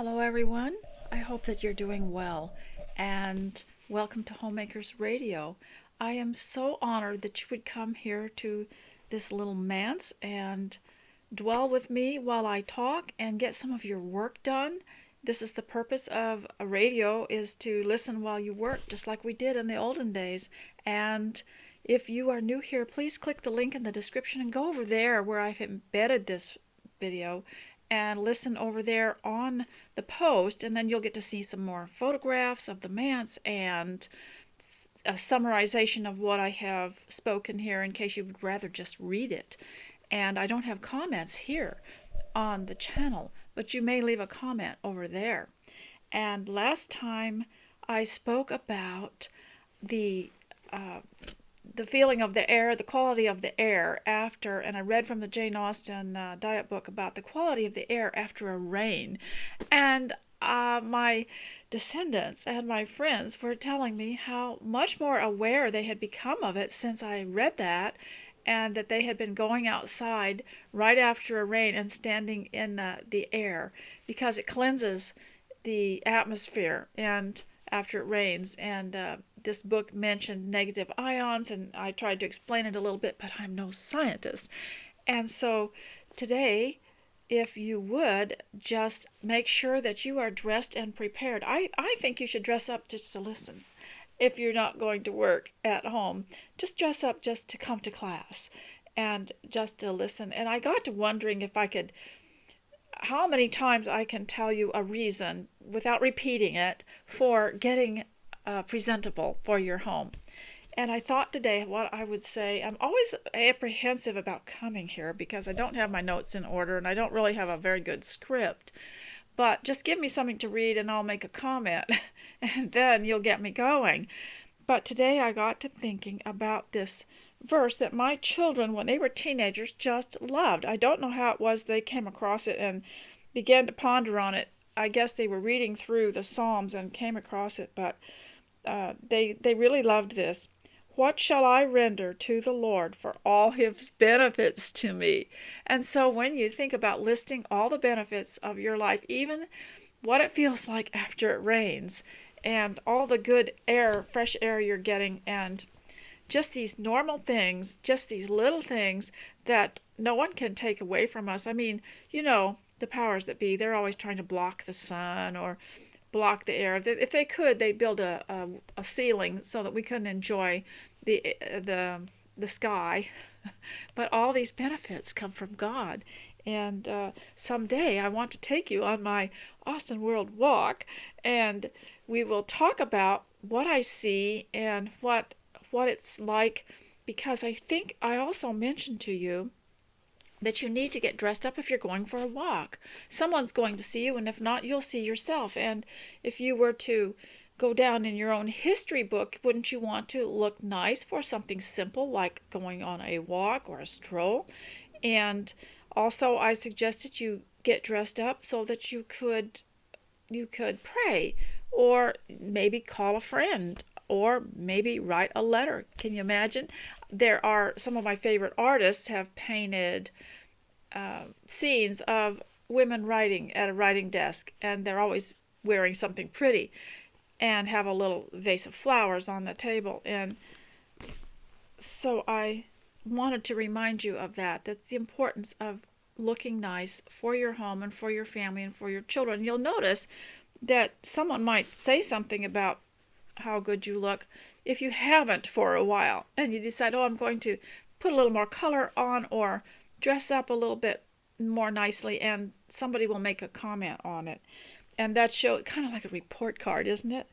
Hello, everyone. I hope that you're doing well, and welcome to Homemakers Radio. I am so honored that you would come here to this little manse and dwell with me while I talk and get some of your work done. This is the purpose of a radio, is to listen while you work, just like we did in the olden days. And if you are new here, please click the link in the description and go over there where I've embedded this video and listen over there on the post, and then you'll get to see some more photographs of the manse and a summarization of what I have spoken here in case you would rather just read it. And I don't have comments here on the channel, but you may leave a comment over there. And last time I spoke about the feeling of the air, the quality of the air after, and I read from the Jane Austen diet book about the quality of the air after a rain. And my descendants and my friends were telling me how much more aware they had become of it since I read that, and that they had been going outside right after a rain and standing in the air because it cleanses the atmosphere and after it rains. And this book mentioned negative ions, and I tried to explain it a little bit, but I'm no scientist. And so today, if you would just make sure that you are dressed and prepared. I think you should dress up just to listen. If you're not going to work at home, just dress up just to come to class and just to listen. And I got to wondering if I could, how many times I can tell you a reason without repeating it for getting presentable for your home. And I thought today what I would say. I'm always apprehensive about coming here because I don't have my notes in order and I don't really have a very good script. But just give me something to read and I'll make a comment and then you'll get me going. But today I got to thinking about this verse that my children, when they were teenagers, just loved. I don't know how it was they came across it and began to ponder on it. I guess they were reading through the Psalms and came across it, but they really loved this. What shall I render to the Lord for all his benefits to me? And so when you think about listing all the benefits of your life, even what it feels like after it rains, and all the good air, fresh air you're getting, and just these normal things, just these little things that no one can take away from us. I mean, the powers that be, they're always trying to block the sun or block the air. If they could, they'd build a ceiling so that we couldn't enjoy the sky. But all these benefits come from God. And someday I want to take you on my Austen World walk, and we will talk about what I see and what it's like, because I think I also mentioned to you that you need to get dressed up if you're going for a walk. Someone's going to see you, and if not, you'll see yourself. And if you were to go down in your own history book, wouldn't you want to look nice for something simple like going on a walk or a stroll? And also, I suggested you get dressed up so that you could pray, or maybe call a friend, or maybe write a letter. Can you imagine? There are some of my favorite artists have painted scenes of women writing at a writing desk, and they're always wearing something pretty and have a little vase of flowers on the table. And so I wanted to remind you of that's the importance of looking nice for your home and for your family and for your children. You'll notice that someone might say something about how good you look if you haven't for a while, and you decide, I'm going to put a little more color on or dress up a little bit more nicely, and somebody will make a comment on it. And that shows, kind of like a report card, isn't it?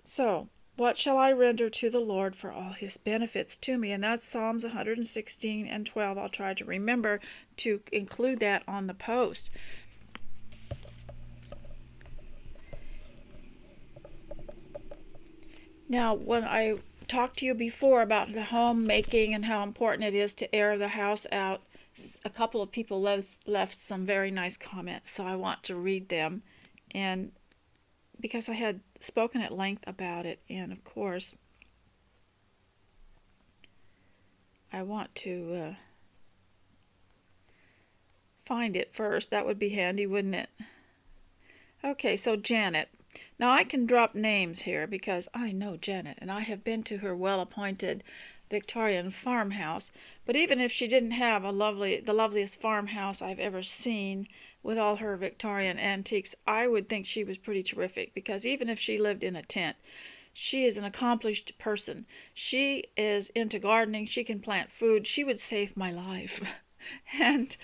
So, what shall I render to the Lord for all his benefits to me? And that's Psalms 116 and 12. I'll try to remember to include that on the post. Now, when I talked to you before about the homemaking and how important it is to air the house out, a couple of people left some very nice comments, so I want to read them. And because I had spoken at length about it, and of course, I want to find it first. That would be handy, wouldn't it? Okay, so Janet. Now I can drop names here because I know Janet and I have been to her well-appointed Victorian farmhouse. But even if she didn't have the loveliest farmhouse I've ever seen with all her Victorian antiques, I would think she was pretty terrific because even if she lived in a tent, she is an accomplished person. She is into gardening. She can plant food. She would save my life, and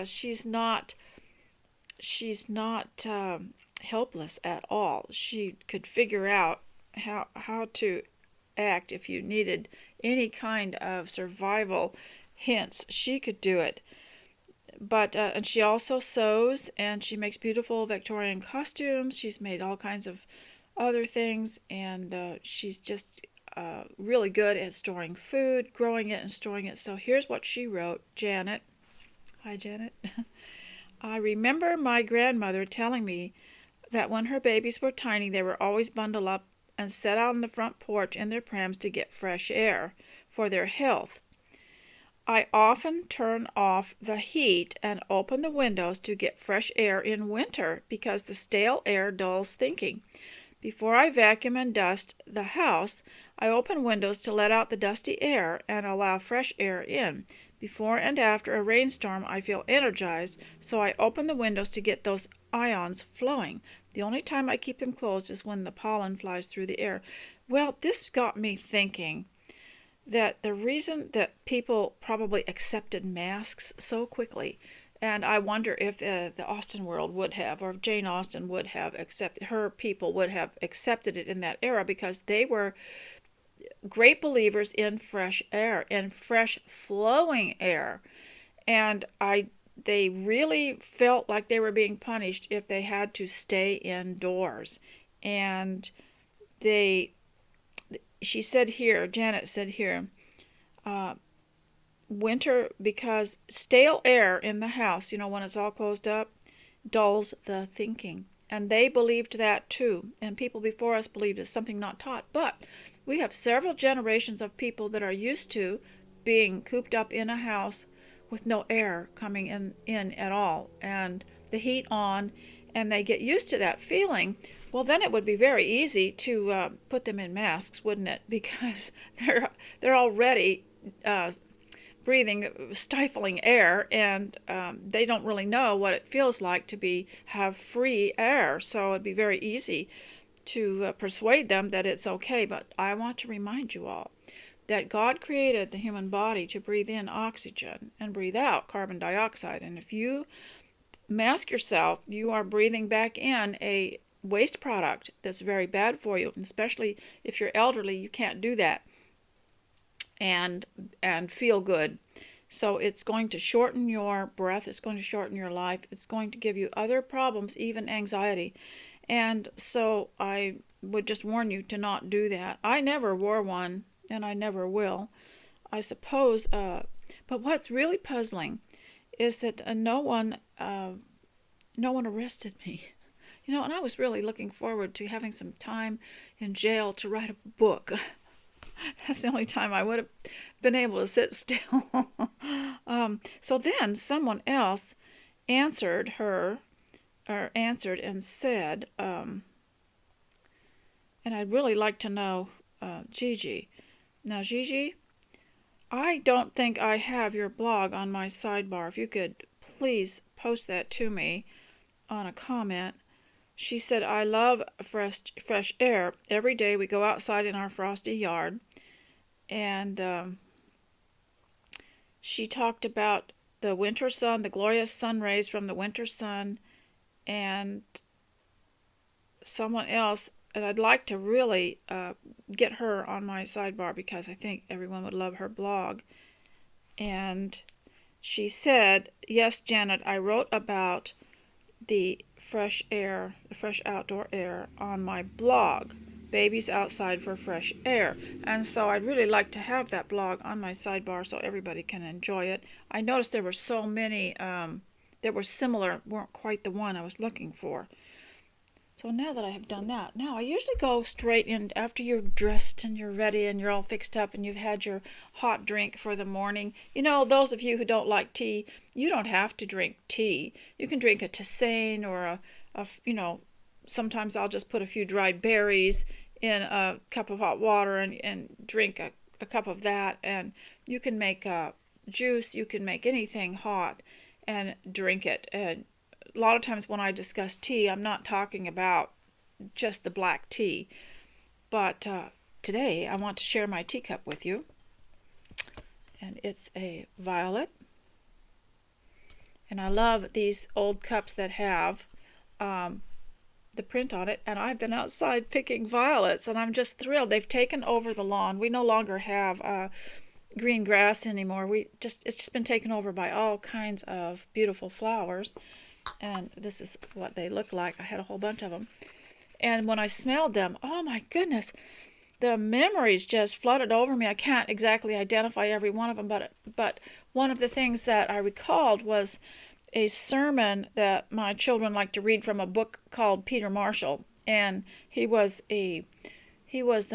she's not helpless at all. She could figure out how to act if you needed any kind of survival hints. She could do it. But and she also sews and she makes beautiful Victorian costumes. She's made all kinds of other things, and she's just really good at storing food, growing it, and storing it. So here's what she wrote, Janet. Hi, Janet. I remember my grandmother telling me that when her babies were tiny, they were always bundled up and set out on the front porch in their prams to get fresh air for their health. I often turn off the heat and open the windows to get fresh air in winter because the stale air dulls thinking. Before I vacuum and dust the house, I open windows to let out the dusty air and allow fresh air in. Before and after a rainstorm, I feel energized, so I open the windows to get those ions flowing. The only time I keep them closed is when the pollen flies through the air. Well, this got me thinking that the reason that people probably accepted masks so quickly, and I wonder if the Austen world would have, or if Jane Austen would have accepted, her people would have accepted it in that era because they were great believers in fresh air, in fresh flowing air. And they really felt like they were being punished if they had to stay indoors. And she said here, Janet said here, winter, because stale air in the house, when it's all closed up, dulls the thinking. And they believed that too. And people before us believed it's something not taught. But we have several generations of people that are used to being cooped up in a house with no air coming in at all, and the heat on, and they get used to that feeling. Well, then it would be very easy to put them in masks, wouldn't it? Because they're already breathing stifling air, and they don't really know what it feels like to have free air. So it'd be very easy to persuade them that it's okay. But I want to remind you all that God created the human body to breathe in oxygen and breathe out carbon dioxide. And if you mask yourself, you are breathing back in a waste product that's very bad for you. And especially if you're elderly, you can't do that and feel good. So it's going to shorten your breath. It's going to shorten your life. It's going to give you other problems, even anxiety. And so I would just warn you to not do that. I never wore one, and I never will, I suppose. But what's really puzzling is that no one arrested me. And I was really looking forward to having some time in jail to write a book. That's the only time I would have been able to sit still. So then someone else answered and said, and I'd really like to know, Gigi. Now, Gigi, I don't think I have your blog on my sidebar. If you could please post that to me on a comment. She said, I love fresh air. Every day we go outside in our frosty yard. And she talked about the winter sun, the glorious sun rays from the winter sun, and someone else. And I'd like to really get her on my sidebar because I think everyone would love her blog. And she said, yes, Janet, I wrote about the fresh air, the fresh outdoor air on my blog, Babies Outside for Fresh Air. And so I'd really like to have that blog on my sidebar so everybody can enjoy it. I noticed there were so many that were similar, weren't quite the one I was looking for. So now that I have done that, now I usually go straight in after you're dressed and you're ready and you're all fixed up and you've had your hot drink for the morning. Those of you who don't like tea, you don't have to drink tea. You can drink a tisane or sometimes I'll just put a few dried berries in a cup of hot water and drink a cup of that. And you can make a juice, you can make anything hot and drink it. And a lot of times when I discuss tea, I'm not talking about just the black tea. But today I want to share my teacup with you. And it's a violet. And I love these old cups that have the print on it. And I've been outside picking violets, and I'm just thrilled. They've taken over the lawn. We no longer have green grass anymore. It's just been taken over by all kinds of beautiful flowers. And this is what they look like. I had a whole bunch of them. And when I smelled them, oh my goodness, the memories just flooded over me. I can't exactly identify every one of them, but one of the things that I recalled was a sermon that my children like to read from a book called Peter Marshall, and he was the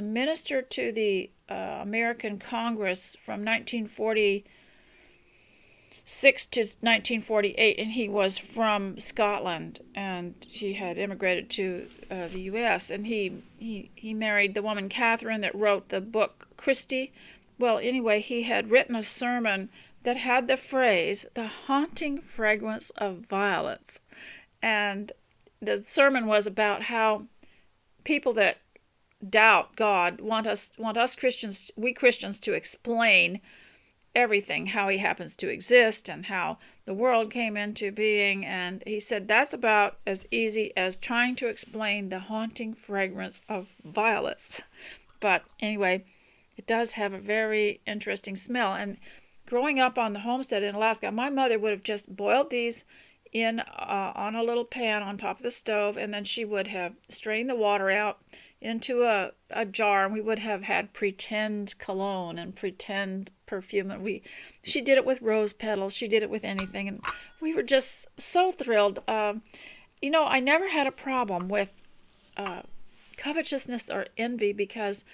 minister to the American Congress from 1946 to 1948, and he was from Scotland, and he had immigrated to the U.S., and he married the woman Catherine that wrote the book Christie. Well, anyway, he had written a sermon that had the phrase, "the haunting fragrance of violets." And the sermon was about how people that doubt God want us Christians, we Christians, to explain everything, how he happens to exist and how the world came into being. And he said that's about as easy as trying to explain the haunting fragrance of violets. But anyway, it does have a very interesting smell. And growing up on the homestead in Alaska, my mother would have just boiled these in on a little pan on top of the stove, and then she would have strained the water out into a jar, and we would have had pretend cologne and pretend perfume. And she did it with rose petals, she did it with anything, and we were just so thrilled. I never had a problem with covetousness or envy, because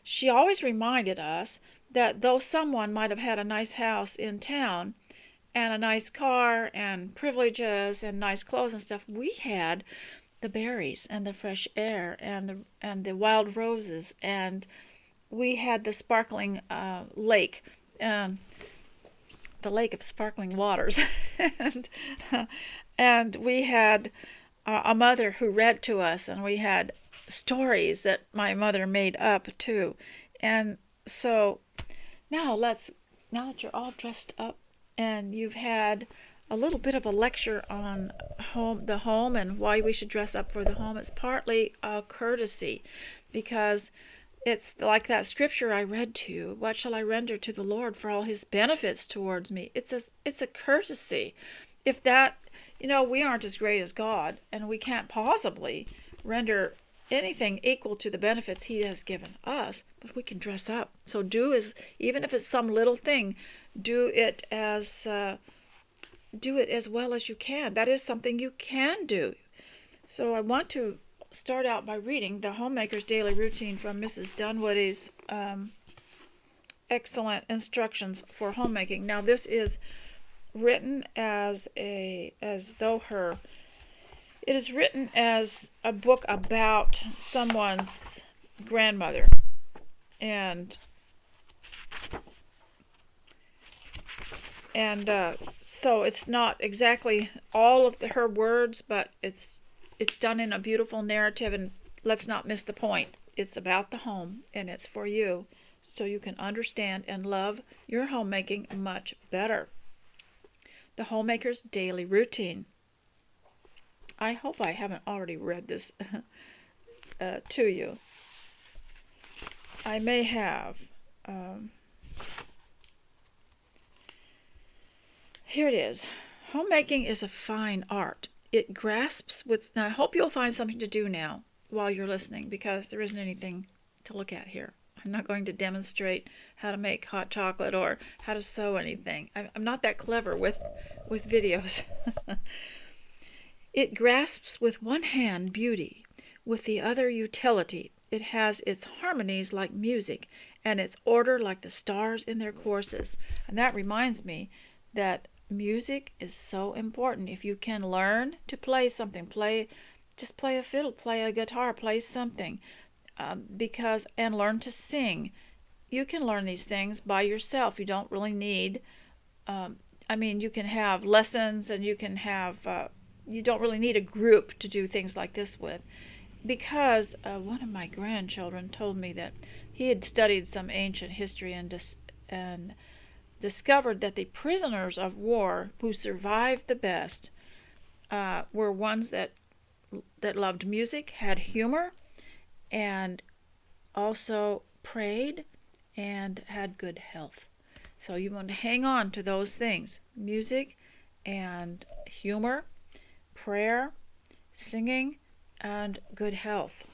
she always reminded us that though someone might have had a nice house in town and a nice car and privileges and nice clothes and stuff, we had the berries and the fresh air and the wild roses, and we had the sparkling lake, the lake of sparkling waters, and we had a mother who read to us, and we had stories that my mother made up too. And so now that you're all dressed up and you've had a little bit of a lecture on the home and why we should dress up for the home, it's partly a courtesy, because it's like that scripture I read to you, "What shall I render to the Lord for all his benefits towards me?" It's a courtesy. If that, we aren't as great as God, and we can't possibly render anything equal to the benefits he has given us, but we can dress up. So even if it's some little thing, do it as well as you can. That is something you can do. So I want to start out by reading the Homemaker's Daily Routine from Mrs. Dunwoody's excellent instructions for homemaking. Now, this is written it is written as a book about someone's grandmother, and so it's not exactly all of her words, but it's done in a beautiful narrative, and let's not miss the point. It's about the home, and it's for you, so you can understand and love your homemaking much better. The Homemaker's Daily Routine. I hope I haven't already read this to you. I may have. Here it is. Homemaking is a fine art. It grasps with... Now, I hope you'll find something to do now while you're listening, because there isn't anything to look at here. I'm not going to demonstrate how to make hot chocolate or how to sew anything. I'm not that clever with videos. It grasps with one hand beauty, with the other utility. It has its harmonies like music, and its order like the stars in their courses. And that reminds me that music is so important. If you can learn to play something, play just play a fiddle, play a guitar, play something, and learn to sing. You can learn these things by yourself. You don't really need, you can have lessons, and you don't really need a group to do things like this with. Because one of my grandchildren told me that he had studied some ancient history and discovered that the prisoners of war who survived the best were ones that loved music, had humor, and also prayed and had good health. So you want to hang on to those things: music and humor, prayer, singing, and good health.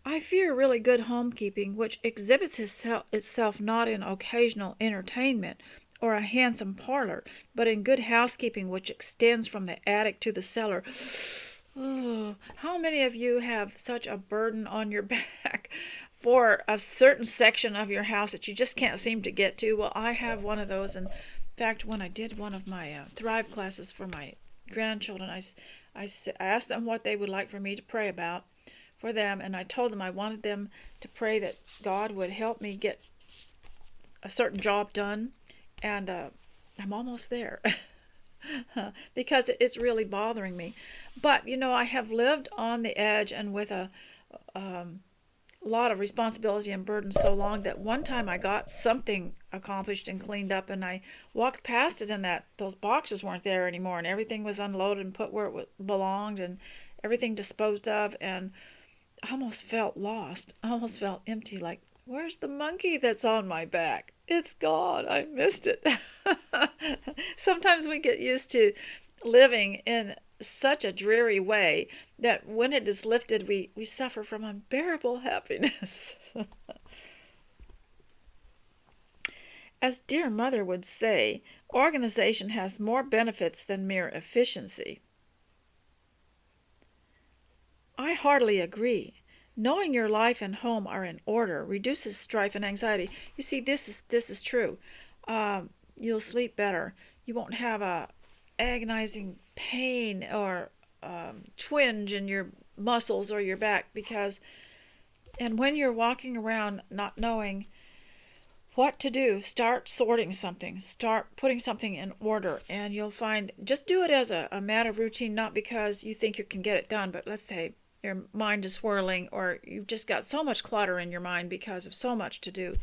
I fear really good homekeeping, which exhibits itself not in occasional entertainment or a handsome parlor, but in good housekeeping which extends from the attic to the cellar. Oh, how many of you have such a burden on your back for a certain section of your house that you just can't seem to get to? Well, I have one of those. In fact, when I did one of my Thrive classes for my grandchildren, I asked them what they would like for me to pray about for them, and I told them I wanted them to pray that God would help me get a certain job done, and I'm almost there. Because it's really bothering me. But, I have lived on the edge and with a lot of responsibility and burden so long that one time I got something accomplished and cleaned up, and I walked past it, and those boxes weren't there anymore, and everything was unloaded and put where it belonged, and everything disposed of, and I almost felt lost. I almost felt empty, like, where's the monkey that's on my back? It's gone. I missed it. Sometimes we get used to living in such a dreary way that when it is lifted, we suffer from unbearable happiness. As dear mother would say, organization has more benefits than mere efficiency. I heartily agree. Knowing your life and home are in order reduces strife and anxiety. You see, this is true. You'll sleep better. You won't have a agonizing pain or twinge in your muscles or your back and when you're walking around not knowing what to do, start sorting something. Start putting something in order, and you'll find, just do it as a matter of routine, not because you think you can get it done, but let's say your mind is swirling, or you've just got so much clutter in your mind because of so much to do.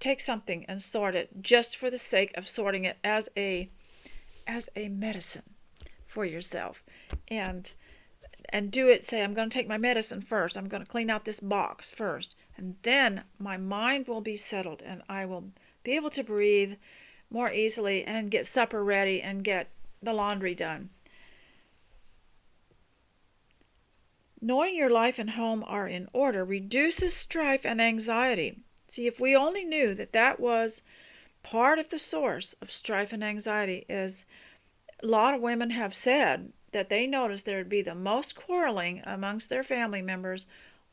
Take something and sort it just for the sake of sorting it as a medicine for yourself. And do it, say, I'm going to take my medicine first. I'm going to clean out this box first. And then my mind will be settled, and I will be able to breathe more easily and get supper ready and get the laundry done. Knowing your life and home are in order reduces strife and anxiety. See, if we only knew that was part of the source of strife and anxiety, is a lot of women have said that they noticed there would be the most quarreling amongst their family members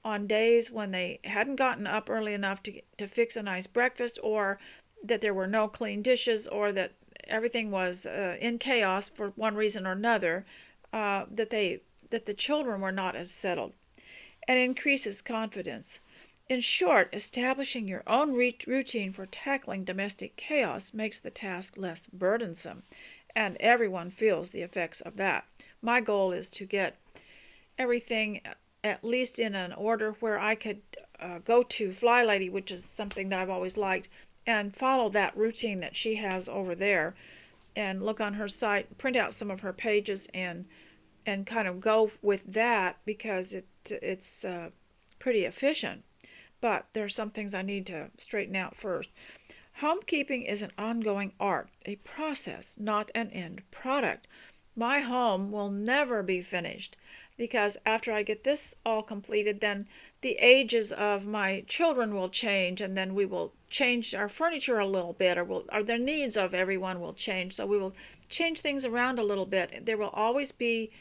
on days when they hadn't gotten up early enough to fix a nice breakfast, or that there were no clean dishes, or that everything was in chaos for one reason or another, that the children were not as settled, and increases confidence. In short, establishing your own routine for tackling domestic chaos makes the task less burdensome, and everyone feels the effects of that. My goal is to get everything at least in an order where I could go to Fly Lady, which is something that I've always liked, and follow that routine that she has over there, and look on her site, print out some of her pages, and kind of go with that, because it's pretty efficient. But there are some things I need to straighten out first. Homekeeping is an ongoing art, a process, not an end product. My home will never be finished, because after I get this all completed, then the ages of my children will change, and then we will change our furniture a little bit, or the needs of everyone will change. So we will change things around a little bit. There will always be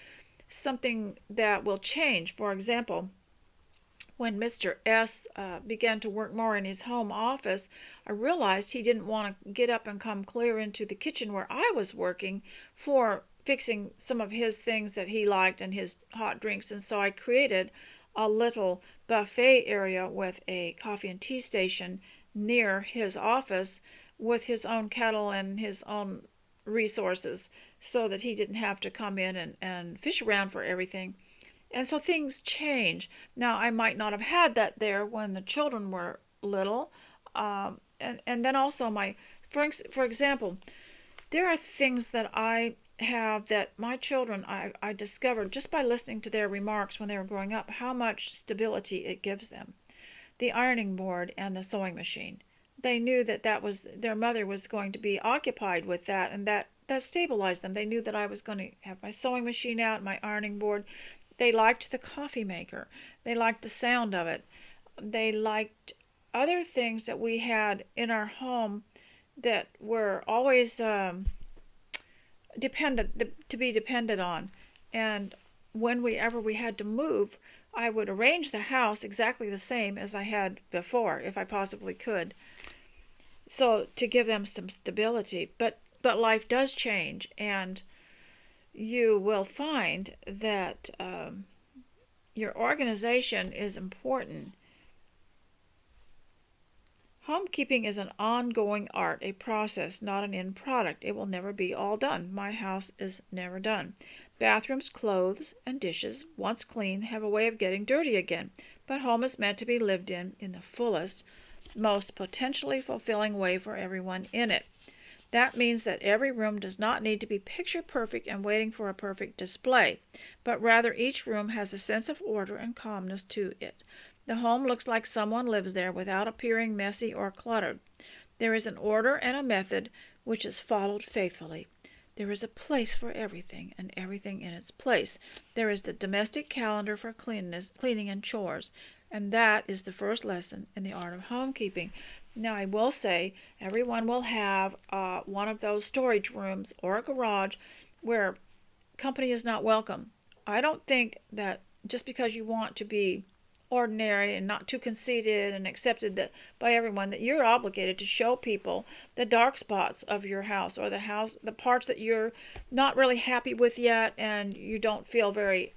something that will change. For example, When Mr. S began to work more in his home office, I realized he didn't want to get up and come clear into the kitchen where I was working for fixing some of his things that he liked and his hot drinks. And so I created a little buffet area with a coffee and tea station near his office with his own kettle and his own resources so that he didn't have to come in and fish around for everything. And so things change. Now, I might not have had that there when the children were little. And then also for example, there are things that I have that my children, I discovered just by listening to their remarks when they were growing up, how much stability it gives them. The ironing board and the sewing machine. They knew that was their mother was going to be occupied with that, and that stabilized them. They knew that I was going to have my sewing machine out, my ironing board. They liked the coffee maker. They liked the sound of it. They liked other things that we had in our home that were always depended on. And whenever we had to move, I would arrange the house exactly the same as I had before, if I possibly could, so to give them some stability. But life does change, and you will find that your organization is important. Homekeeping is an ongoing art, a process, not an end product. It will never be all done. My house is never done. Bathrooms, clothes, and dishes, once clean, have a way of getting dirty again. But home is meant to be lived in the fullest, most potentially fulfilling way for everyone in it. That means that every room does not need to be picture perfect and waiting for a perfect display, but rather each room has a sense of order and calmness to it. The home looks like someone lives there without appearing messy or cluttered. There is an order and a method which is followed faithfully. There is a place for everything and everything in its place. There is the domestic calendar for cleaning and chores, and that is the first lesson in the art of homekeeping. Now, I will say everyone will have one of those storage rooms or a garage where company is not welcome. I don't think that just because you want to be ordinary and not too conceited and accepted by everyone, that you're obligated to show people the dark spots of your house, or the parts that you're not really happy with yet and you don't feel very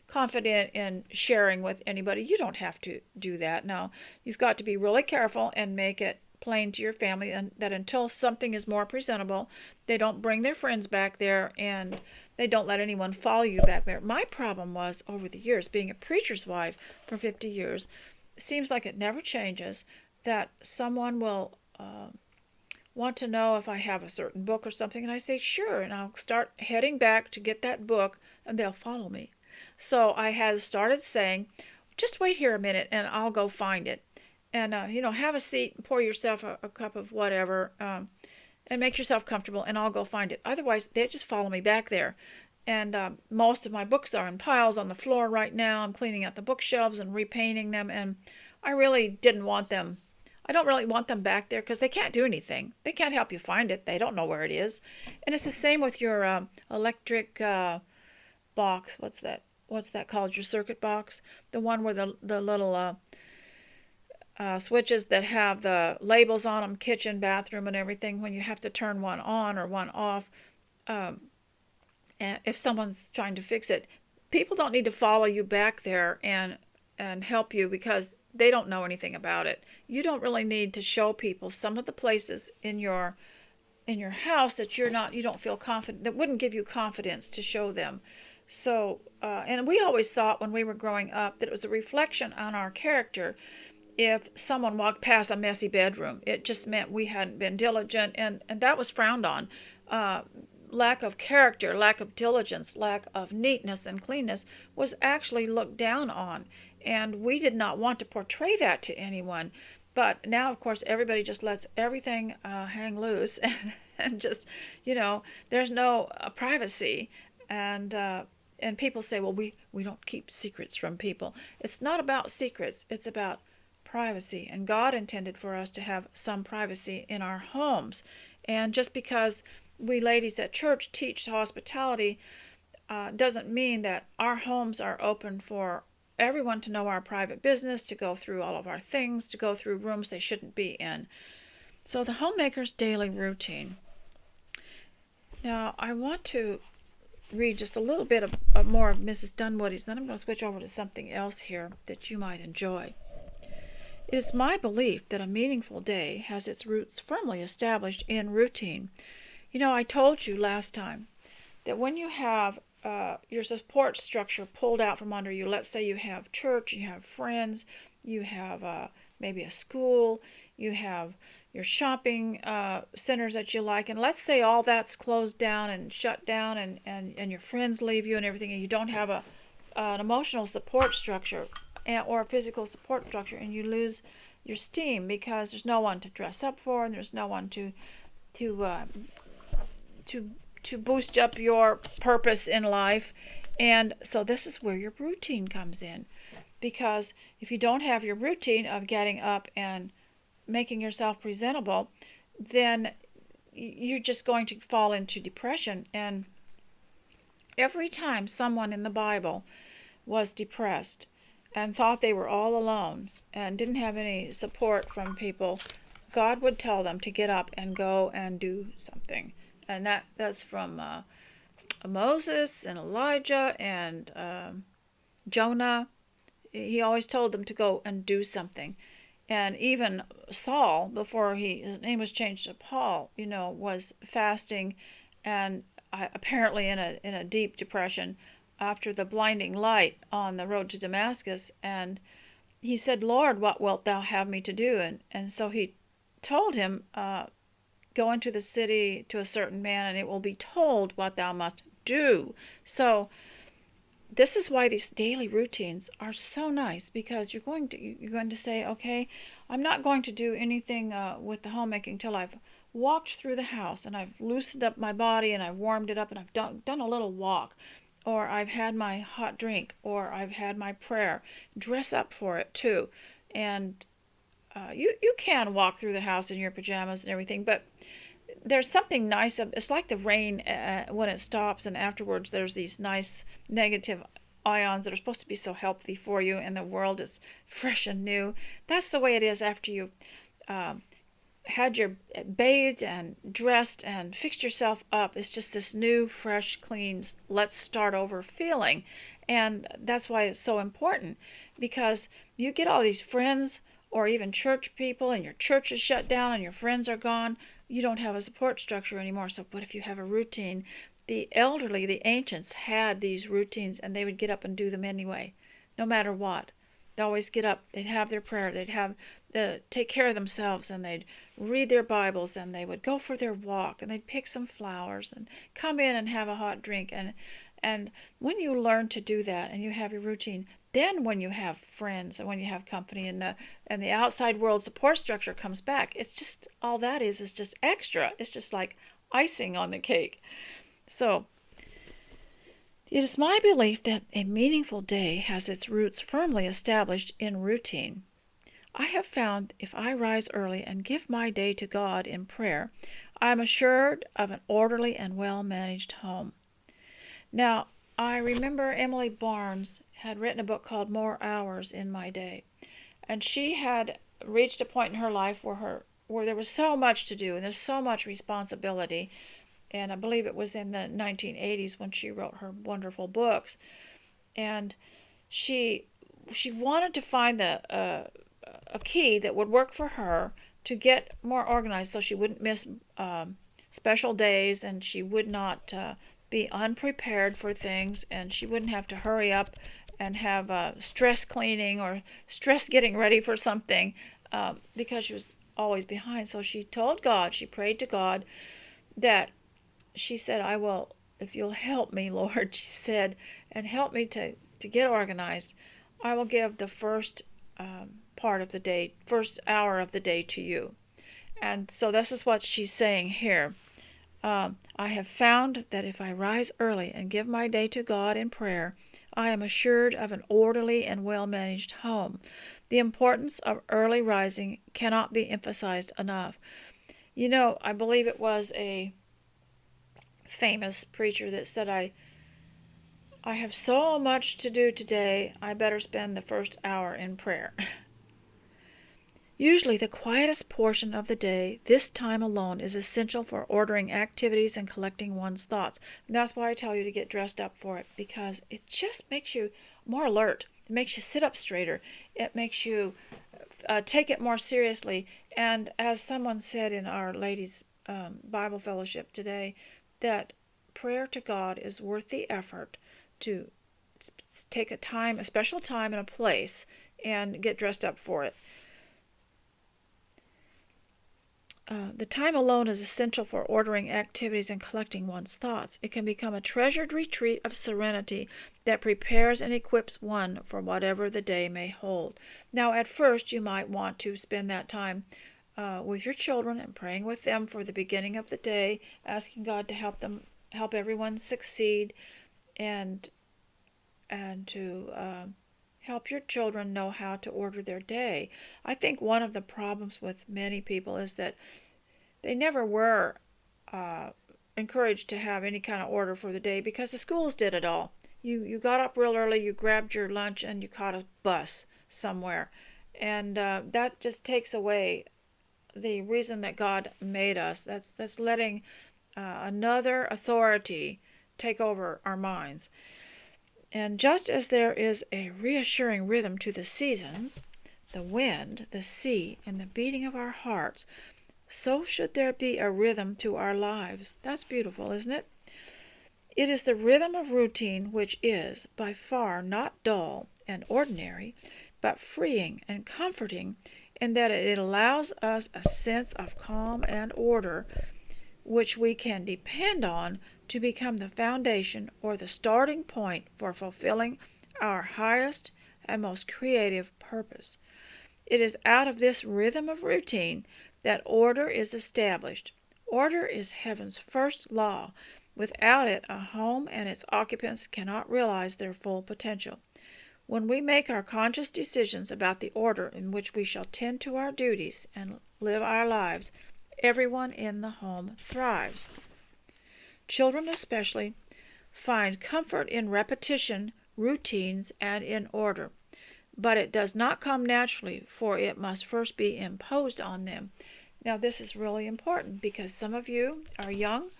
confident in sharing with anybody. You don't have to do that. No, you've got to be really careful and make it plain to your family, and that until something is more presentable, they don't bring their friends back there, and they don't let anyone follow you back there. My problem was, over the years, being a preacher's wife for 50 years, it seems like it never changes, that someone will want to know if I have a certain book or something, and I say, sure, and I'll start heading back to get that book, and they'll follow me. So I had started saying, just wait here a minute, and I'll go find it. And, have a seat and pour yourself a cup of whatever, and make yourself comfortable, and I'll go find it. Otherwise, they just follow me back there. And most of my books are in piles on the floor right now. I'm cleaning out the bookshelves and repainting them, and I really didn't want them. I don't really want them back there because they can't do anything. They can't help you find it. They don't know where it is. And it's the same with your electric box. What's that called? Your circuit box? The one where the little switches that have the labels on them, kitchen, bathroom, and everything, when you have to turn one on or one off, if someone's trying to fix it, people don't need to follow you back there and help you because they don't know anything about it. You don't really need to show people some of the places in your house that you don't feel confident, that wouldn't give you confidence to show them. So, and we always thought when we were growing up that it was a reflection on our character. If someone walked past a messy bedroom, it just meant we hadn't been diligent, and that was frowned on. Lack of character, lack of diligence, lack of neatness and cleanness was actually looked down on, and we did not want to portray that to anyone. But now, of course, everybody just lets everything hang loose, and just, there's no privacy, and people say, well, we don't keep secrets from people. It's not about secrets. It's about privacy, and God intended for us to have some privacy in our homes. And just because we ladies at church teach hospitality doesn't mean that our homes are open for everyone to know our private business, to go through all of our things, to go through rooms they shouldn't be in. So the homemaker's daily routine. Now, I want to read just a little bit of more of Mrs. Dunwoody's, then I'm going to switch over to something else here that you might enjoy. It is my belief that a meaningful day has its roots firmly established in routine. You know, I told you last time that when you have your support structure pulled out from under you, let's say you have church, you have friends, you have maybe a school, you have your shopping centers that you like, and let's say all that's closed down and shut down, and your friends leave you and everything, and you don't have an emotional support structure or a physical support structure, and you lose your steam because there's no one to dress up for, and there's no one to boost up your purpose in life. And so this is where your routine comes in, because if you don't have your routine of getting up and making yourself presentable, then you're just going to fall into depression. And every time someone in the Bible was depressed and thought they were all alone and didn't have any support from people, God would tell them to get up and go and do something. And that's from Moses and Elijah and Jonah. He always told them to go and do something. And even Saul, before his name was changed to Paul, was fasting and apparently in a deep depression after the blinding light on the road to Damascus. And he said, "Lord, what wilt thou have me to do?" And so he told him, "Go into the city to a certain man, and it will be told what thou must do." So this is why these daily routines are so nice, because you're going to say, okay, I'm not going to do anything with the homemaking till I've walked through the house and I've loosened up my body and I've warmed it up and I've done a little walk, or I've had my hot drink, or I've had my prayer. Dress up for it too. And you can walk through the house in your pajamas and everything, but there's something nice. It's like the rain when it stops, and afterwards there's these nice negative ions that are supposed to be so healthy for you, and the world is fresh and new. That's the way it is after you've had your bathed and dressed and fixed yourself up. It's just this new, fresh, clean, let's start over feeling. And that's why it's so important, because you get all these friends or even church people, and your church is shut down and your friends are gone. You don't have a support structure anymore. So, but if you have a routine, the elderly, the ancients had these routines, and they would get up and do them anyway, no matter what. They'd always get up, they'd have their prayer, they'd take care of themselves, and they'd read their Bibles, and they would go for their walk, and they'd pick some flowers and come in and have a hot drink. And when you learn to do that and you have your routine, then when you have friends and when you have company and the outside world support structure comes back, it's just, all that is just extra. It's just like icing on the cake. So it is my belief that a meaningful day has its roots firmly established in routine. I have found if I rise early and give my day to God in prayer, I am assured of an orderly and well-managed home. Now, I remember Emily Barnes had written a book called More Hours in My Day, and she had reached a point in her life where there was so much to do and there's so much responsibility. And I believe it was in the 1980s when she wrote her wonderful books. And she wanted to find a key that would work for her to get more organized, so she wouldn't miss special days, and she would not be unprepared for things, and she wouldn't have to hurry up and have stress cleaning or stress getting ready for something because she was always behind. So she told God, she prayed to God that she said, "I will, if you'll help me, Lord," she said, "and help me to get organized, I will give the first part of the day, first hour of the day to you." And so this is what she's saying here. I have found that if I rise early and give my day to God in prayer, I am assured of an orderly and well-managed home. The importance of early rising cannot be emphasized enough. You know, I believe it was a famous preacher that said, I have so much to do today, I better spend the first hour in prayer. Usually the quietest portion of the day, this time alone is essential for ordering activities and collecting one's thoughts. And that's why I tell you to get dressed up for it, because it just makes you more alert. It makes you sit up straighter. It makes you take it more seriously. And as someone said in our ladies' Bible fellowship today, that prayer to God is worth the effort to take a special time and a place, and get dressed up for it. The time alone is essential for ordering activities and collecting one's thoughts. It can become a treasured retreat of serenity that prepares and equips one for whatever the day may hold. Now, at first, you might want to spend that time with your children and praying with them for the beginning of the day, asking God to help everyone succeed, and to help your children know how to order their day. I think one of the problems with many people is that they never were encouraged to have any kind of order for the day because the schools did it all. You got up real early, you grabbed your lunch, and you caught a bus somewhere. And that just takes away the reason that God made us. That's letting another authority take over our minds. And just as there is a reassuring rhythm to the seasons, the wind, the sea, and the beating of our hearts, so should there be a rhythm to our lives. That's beautiful, isn't it? It is the rhythm of routine which is, by far, not dull and ordinary, but freeing and comforting in that it allows us a sense of calm and order, which we can depend on to become the foundation or the starting point for fulfilling our highest and most creative purpose. It is out of this rhythm of routine that order is established. Order is heaven's first law. Without it, a home and its occupants cannot realize their full potential. When we make our conscious decisions about the order in which we shall tend to our duties and live our lives, everyone in the home thrives. Children especially find comfort in repetition, routines, and in order. But it does not come naturally, for it must first be imposed on them. Now, this is really important because some of you are young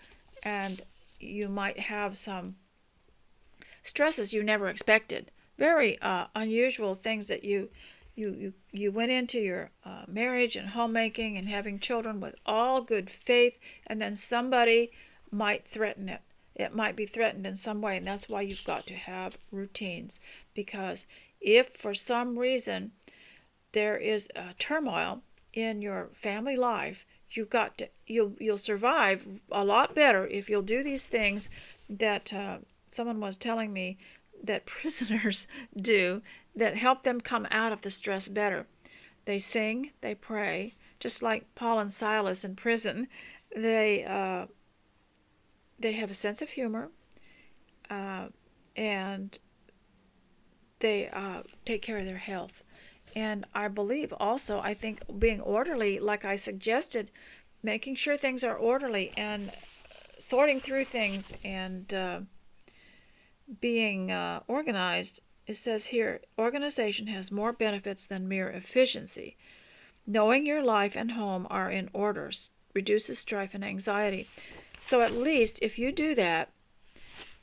and you might have some stresses you never expected. Very unusual things that you went into your marriage and homemaking and having children with all good faith, and then somebody might threaten it. It might be threatened in some way, and that's why you've got to have routines. Because if for some reason there is a turmoil in your family life, you'll survive a lot better if you'll do these things that someone was telling me that prisoners do that help them come out of the stress better. They sing, they pray, just like Paul and Silas in prison. They have a sense of humor, and they take care of their health. And I believe also, I think being orderly, like I suggested, making sure things are orderly and sorting through things and being organized. It says here, organization has more benefits than mere efficiency. Knowing your life and home are in order reduces strife and anxiety. So at least if you do that,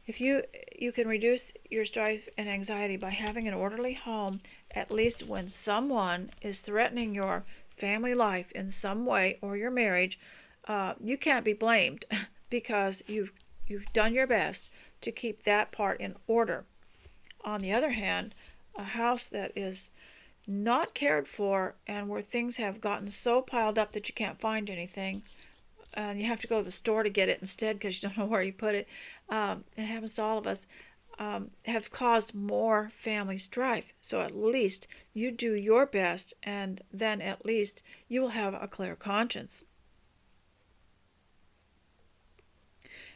if you can reduce your strife and anxiety by having an orderly home, at least when someone is threatening your family life in some way or your marriage, you can't be blamed because you've done your best to keep that part in order. On the other hand, a house that is not cared for and where things have gotten so piled up that you can't find anything, and you have to go to the store to get it instead because you don't know where you put it, it happens to all of us, have caused more family strife. So at least you do your best, and then at least you will have a clear conscience.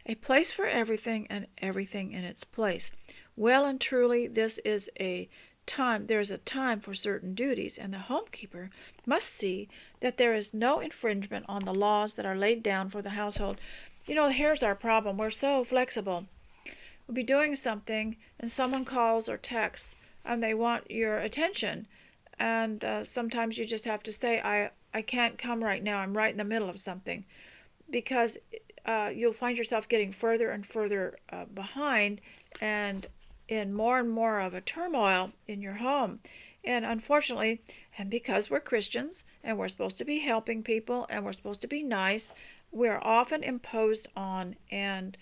A place for everything and everything in its place. Well and truly, this is a time. There is a time for certain duties, and the homekeeper must see that there is no infringement on the laws that are laid down for the household. You know, here's our problem. We're so flexible. will be doing something and someone calls or texts and they want your attention. And sometimes you just have to say, I can't come right now. I'm right in the middle of something. Because you'll find yourself getting further and further behind and in more and more of a turmoil in your home. And unfortunately, and because we're Christians and we're supposed to be helping people and we're supposed to be nice, we're often imposed on, and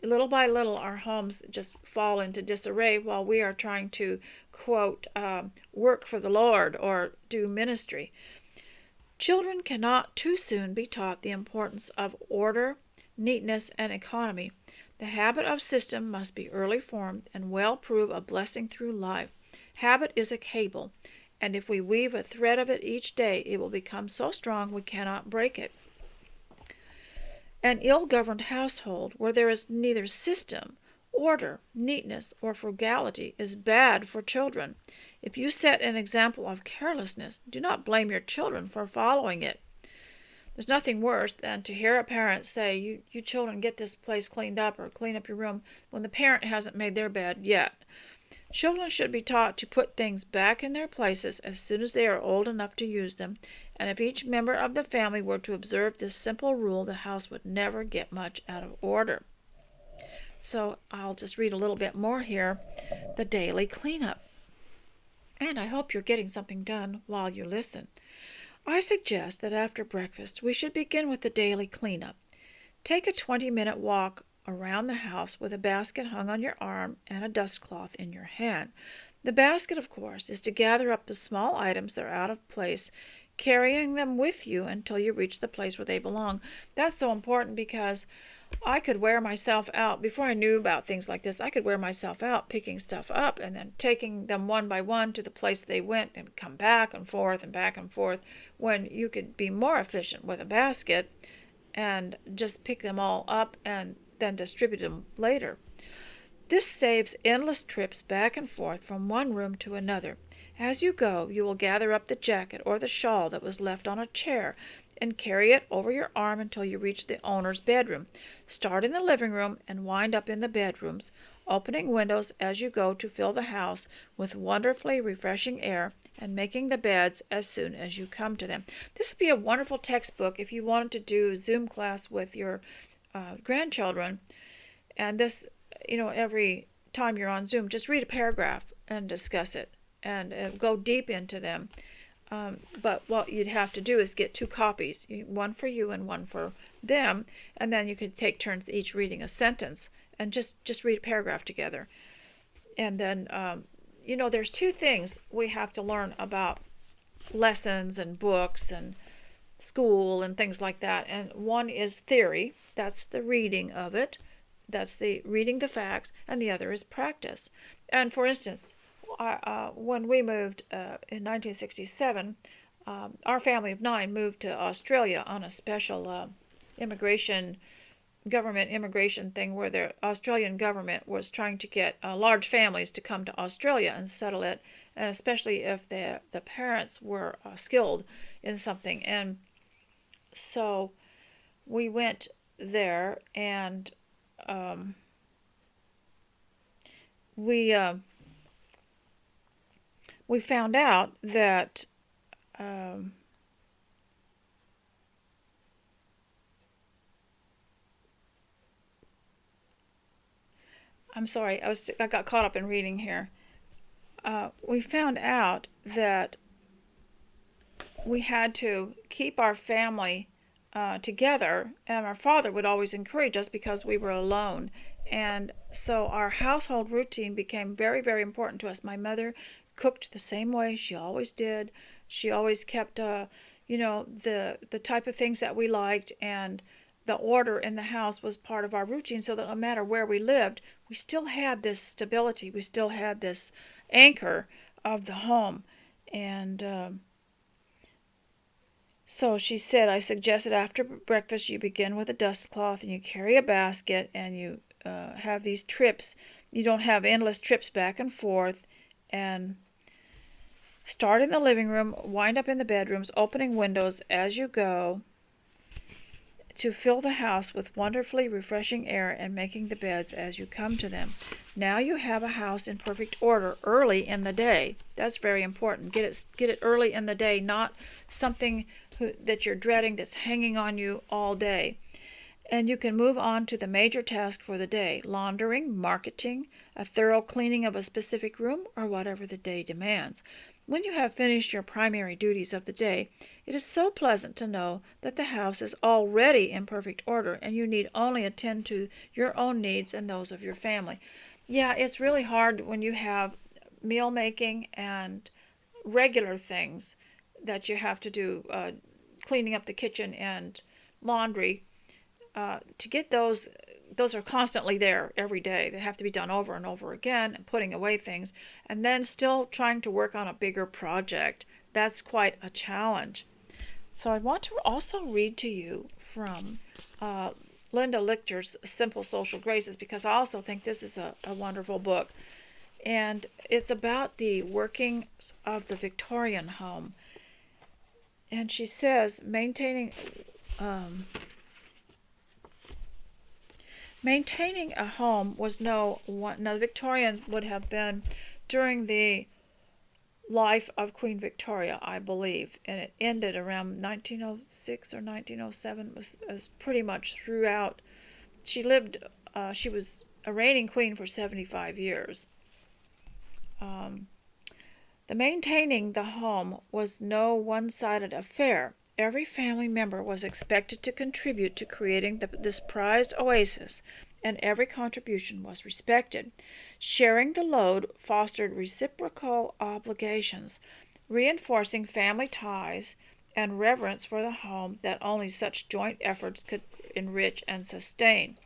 little by little our homes just fall into disarray while we are trying to, quote, work for the Lord or do ministry. Children cannot too soon be taught the importance of order, neatness, and economy. The habit of system must be early formed and will prove a blessing through life. Habit is a cable, and if we weave a thread of it each day, it will become so strong we cannot break it. An ill-governed household where there is neither system, order, neatness, or frugality is bad for children. If you set an example of carelessness, do not blame your children for following it. There's nothing worse than to hear a parent say, you children get this place cleaned up or clean up your room when the parent hasn't made their bed yet. Children should be taught to put things back in their places as soon as they are old enough to use them, and if each member of the family were to observe this simple rule, the house would never get much out of order. So I'll just read a little bit more here. The daily cleanup. And I hope you're getting something done while you listen. I suggest that after breakfast we should begin with the daily cleanup. Take a 20-minute walk around the house with a basket hung on your arm and a dust cloth in your hand. The basket, of course, is to gather up the small items that are out of place, carrying them with you until you reach the place where they belong. That's so important because I could wear myself out. Before I knew about things like this, I could wear myself out picking stuff up and then taking them one by one to the place they went and come back and forth, when you could be more efficient with a basket and just pick them all up and then distribute them later. This saves endless trips back and forth from one room to another. As you go, you will gather up the jacket or the shawl that was left on a chair and carry it over your arm until you reach the owner's bedroom. Start in the living room and wind up in the bedrooms, opening windows as you go to fill the house with wonderfully refreshing air and making the beds as soon as you come to them. This would be a wonderful textbook if you wanted to do a Zoom class with your grandchildren. And this, every time you're on Zoom, just read a paragraph and discuss it and go deep into them. But what you'd have to do is get 2 copies, one for you and one for them, and then you could take turns each reading a sentence and just read a paragraph together. And then, there's 2 things we have to learn about lessons and books and school and things like that. And one is theory, that's the reading of it, that's the reading the facts, and the other is practice. And for instance, when we moved in 1967, our family of 9 moved to Australia on a special government immigration thing where the Australian government was trying to get large families to come to Australia and settle it, and especially if the parents were skilled in something. And so we went there, and we found out that I'm sorry, I got caught up in reading here. We found out that we had to keep our family together, and our father would always encourage us because we were alone. And so our household routine became very, very important to us. My mother cooked the same way she always did. She always kept, the type of things that we liked, and the order in the house was part of our routine, so that no matter where we lived, we still had this stability. We still had this anchor of the home. And so she said, I suggested after breakfast you begin with a dust cloth and you carry a basket and you have these trips. You don't have endless trips back and forth, and start in the living room, wind up in the bedrooms, opening windows as you go, to fill the house with wonderfully refreshing air and making the beds as you come to them. Now you have a house in perfect order early in the day. That's very important. Get it early in the day, not something that you're dreading that's hanging on you all day. And you can move on to the major task for the day: laundering, marketing, a thorough cleaning of a specific room, or whatever the day demands. When you have finished your primary duties of the day, it is so pleasant to know that the house is already in perfect order and you need only attend to your own needs and those of your family. Yeah, it's really hard when you have meal making and regular things that you have to do, cleaning up the kitchen and laundry. To get those are constantly there every day. They have to be done over and over again, and putting away things, and then still trying to work on a bigger project. That's quite a challenge. So I want to also read to you from Linda Lichter's Simple Social Graces, because I also think this is a wonderful book. And it's about the workings of the Victorian home. And she says, Maintaining a home was now the Victorians would have been during the life of Queen Victoria, I believe, and it ended around 1906 or 1907. Was pretty much throughout. She was a reigning queen for 75 years. The maintaining the home was no one-sided affair. Every family member was expected to contribute to creating this prized oasis, and every contribution was respected. Sharing the load fostered reciprocal obligations, reinforcing family ties and reverence for the home that only such joint efforts could enrich and sustain.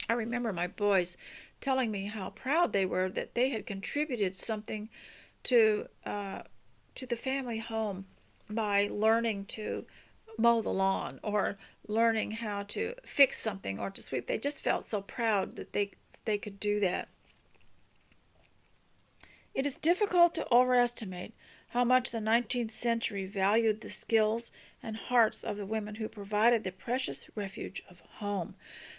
I remember my boys telling me how proud they were that they had contributed something to the family home by learning to mow the lawn or learning how to fix something or to sweep. They just felt so proud that they could do that. It is difficult to overestimate how much the 19th century valued the skills and hearts of the women who provided the precious refuge of home.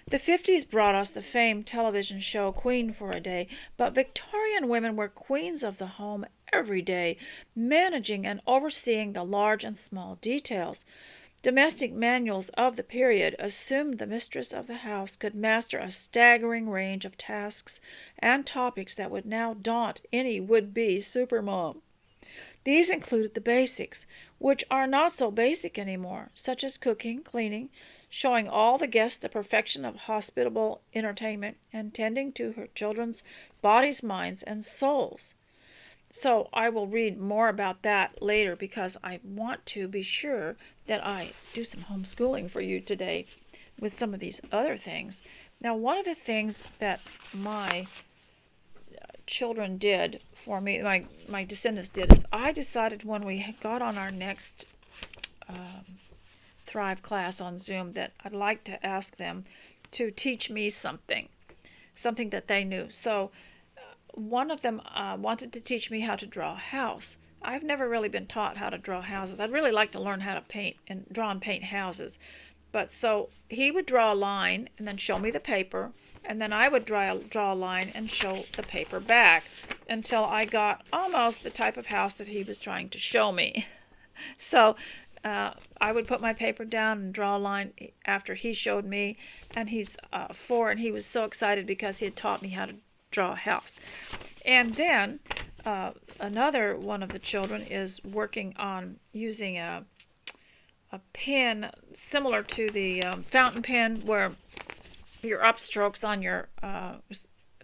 The 50s brought us the famed television show Queen for a Day, but Victorian women were queens of the home every day, managing and overseeing the large and small details. Domestic manuals of the period assumed the mistress of the house could master a staggering range of tasks and topics that would now daunt any would-be supermom. These included the basics, which are not so basic anymore, such as cooking, cleaning, showing all the guests the perfection of hospitable entertainment, and tending to her children's bodies, minds, and souls. So I will read more about that later because I want to be sure that I do some homeschooling for you today with some of these other things. Now, one of the things that my children did for me, my descendants did, is I decided when we got on our next Thrive class on Zoom that I'd like to ask them to teach me something that they knew. So one of them wanted to teach me how to draw a house. I've never really been taught how to draw houses. I'd really like to learn how to paint and draw and paint houses. But so he would draw a line and then show me the paper, and then I would draw a line and show the paper back until I got almost the type of house that he was trying to show me. So I would put my paper down and draw a line after he showed me, and he's 4, and he was so excited because he had taught me how to draw a house. And then another one of the children is working on using a pen similar to the fountain pen, where your upstrokes on your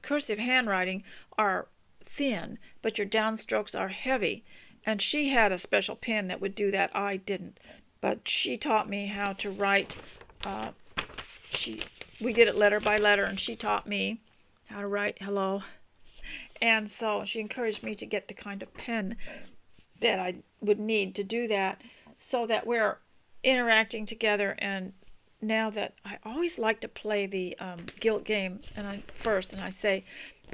cursive handwriting are thin, but your downstrokes are heavy. And she had a special pen that would do that. I didn't. But she taught me how to write. We did it letter by letter, and she taught me how to write hello. And so she encouraged me to get the kind of pen that I would need to do that, so that we're interacting together. And now that I always like to play the guilt game, and I say,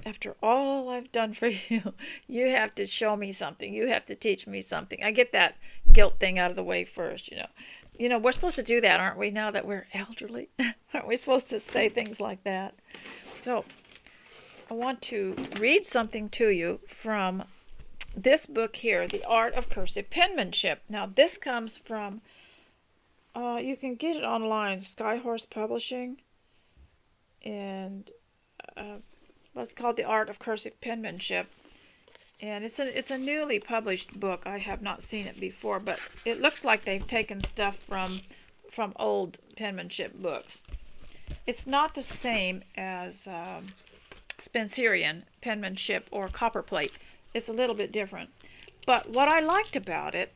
after all I've done for you, you have to show me something. You have to teach me something. I get that guilt thing out of the way first, We're supposed to do that, aren't we, now that we're elderly? Aren't we supposed to say things like that? So, I want to read something to you from this book here, The Art of Cursive Penmanship. Now, this comes from, you can get it online, Skyhorse Publishing, and it's called The Art of Cursive Penmanship. And it's a newly published book. I have not seen it before, but it looks like they've taken stuff from old penmanship books. It's not the same as Spencerian penmanship or copperplate. It's a little bit different. But what I liked about it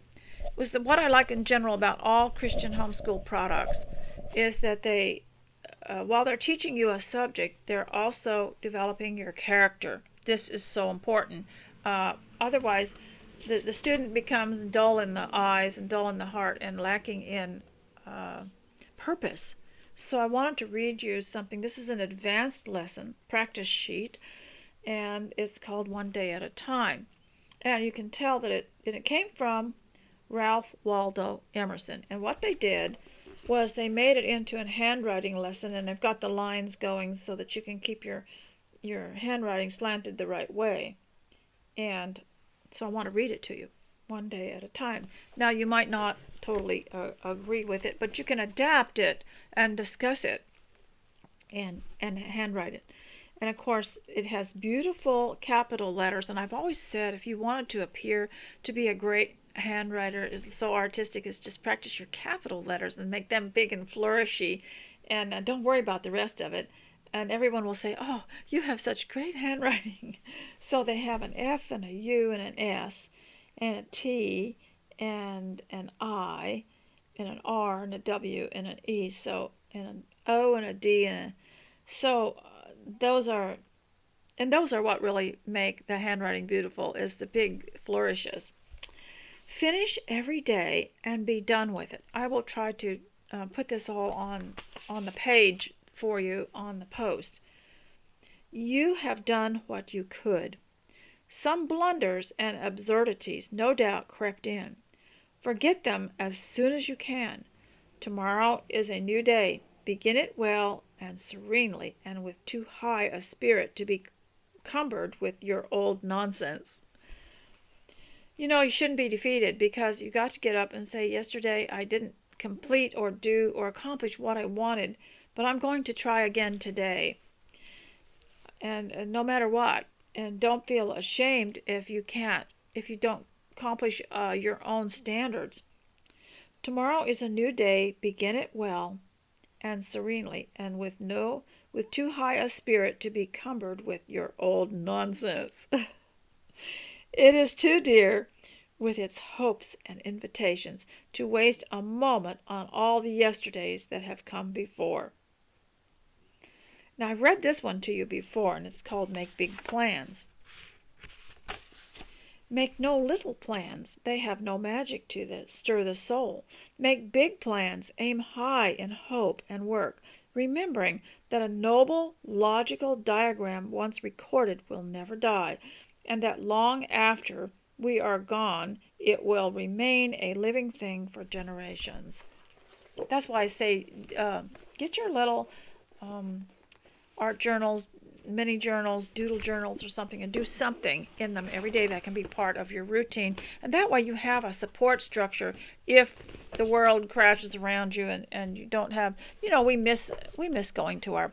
was that what I like in general about all Christian homeschool products is that they, while they're teaching you a subject, they're also developing your character. This is so important. Otherwise, the student becomes dull in the eyes and dull in the heart and lacking in purpose. So I wanted to read you something. This is an advanced lesson practice sheet, and it's called One Day at a Time. And you can tell that it came from Ralph Waldo Emerson. And what they did was they made it into a handwriting lesson, and they've got the lines going so that you can keep your handwriting slanted the right way. And so I want to read it to you, one day at a time. Now, you might not totally agree with it, but you can adapt it and discuss it and handwrite it. And of course, it has beautiful capital letters. And I've always said if you wanted to appear to be a great handwriter, is so artistic, is just practice your capital letters and make them big and flourishy, and don't worry about the rest of it. And everyone will say, oh, you have such great handwriting. So they have an F and a U and an S and a T and an I and an R and a W and an E. So, and an O and a D and a... So those are what really make the handwriting beautiful, is the big flourishes. Finish every day and be done with it. I will try to put this all on the page for you on the post. You have done what you could. Some blunders and absurdities no doubt crept in. Forget them as soon as you can. Tomorrow is a new day. Begin it well and serenely, and with too high a spirit to be cumbered with your old nonsense. You shouldn't be defeated, because you got to get up and say, yesterday I didn't complete or do or accomplish what I wanted, but I'm going to try again today. And no matter what. And don't feel ashamed if you don't accomplish your own standards. Tomorrow is a new day. Begin it well and serenely, and with too high a spirit to be cumbered with your old nonsense. It is too dear, with its hopes and invitations, to waste a moment on all the yesterdays that have come before. Now, I've read this one to you before, and it's called Make Big Plans. Make no little plans. They have no magic to stir the soul. Make big plans. Aim high in hope and work, remembering that a noble, logical diagram once recorded will never die, and that long after we are gone, it will remain a living thing for generations. That's why I say get your little art journals, mini journals, doodle journals or something, and do something in them every day that can be part of your routine. And that way you have a support structure if the world crashes around you and you don't have, we miss going to our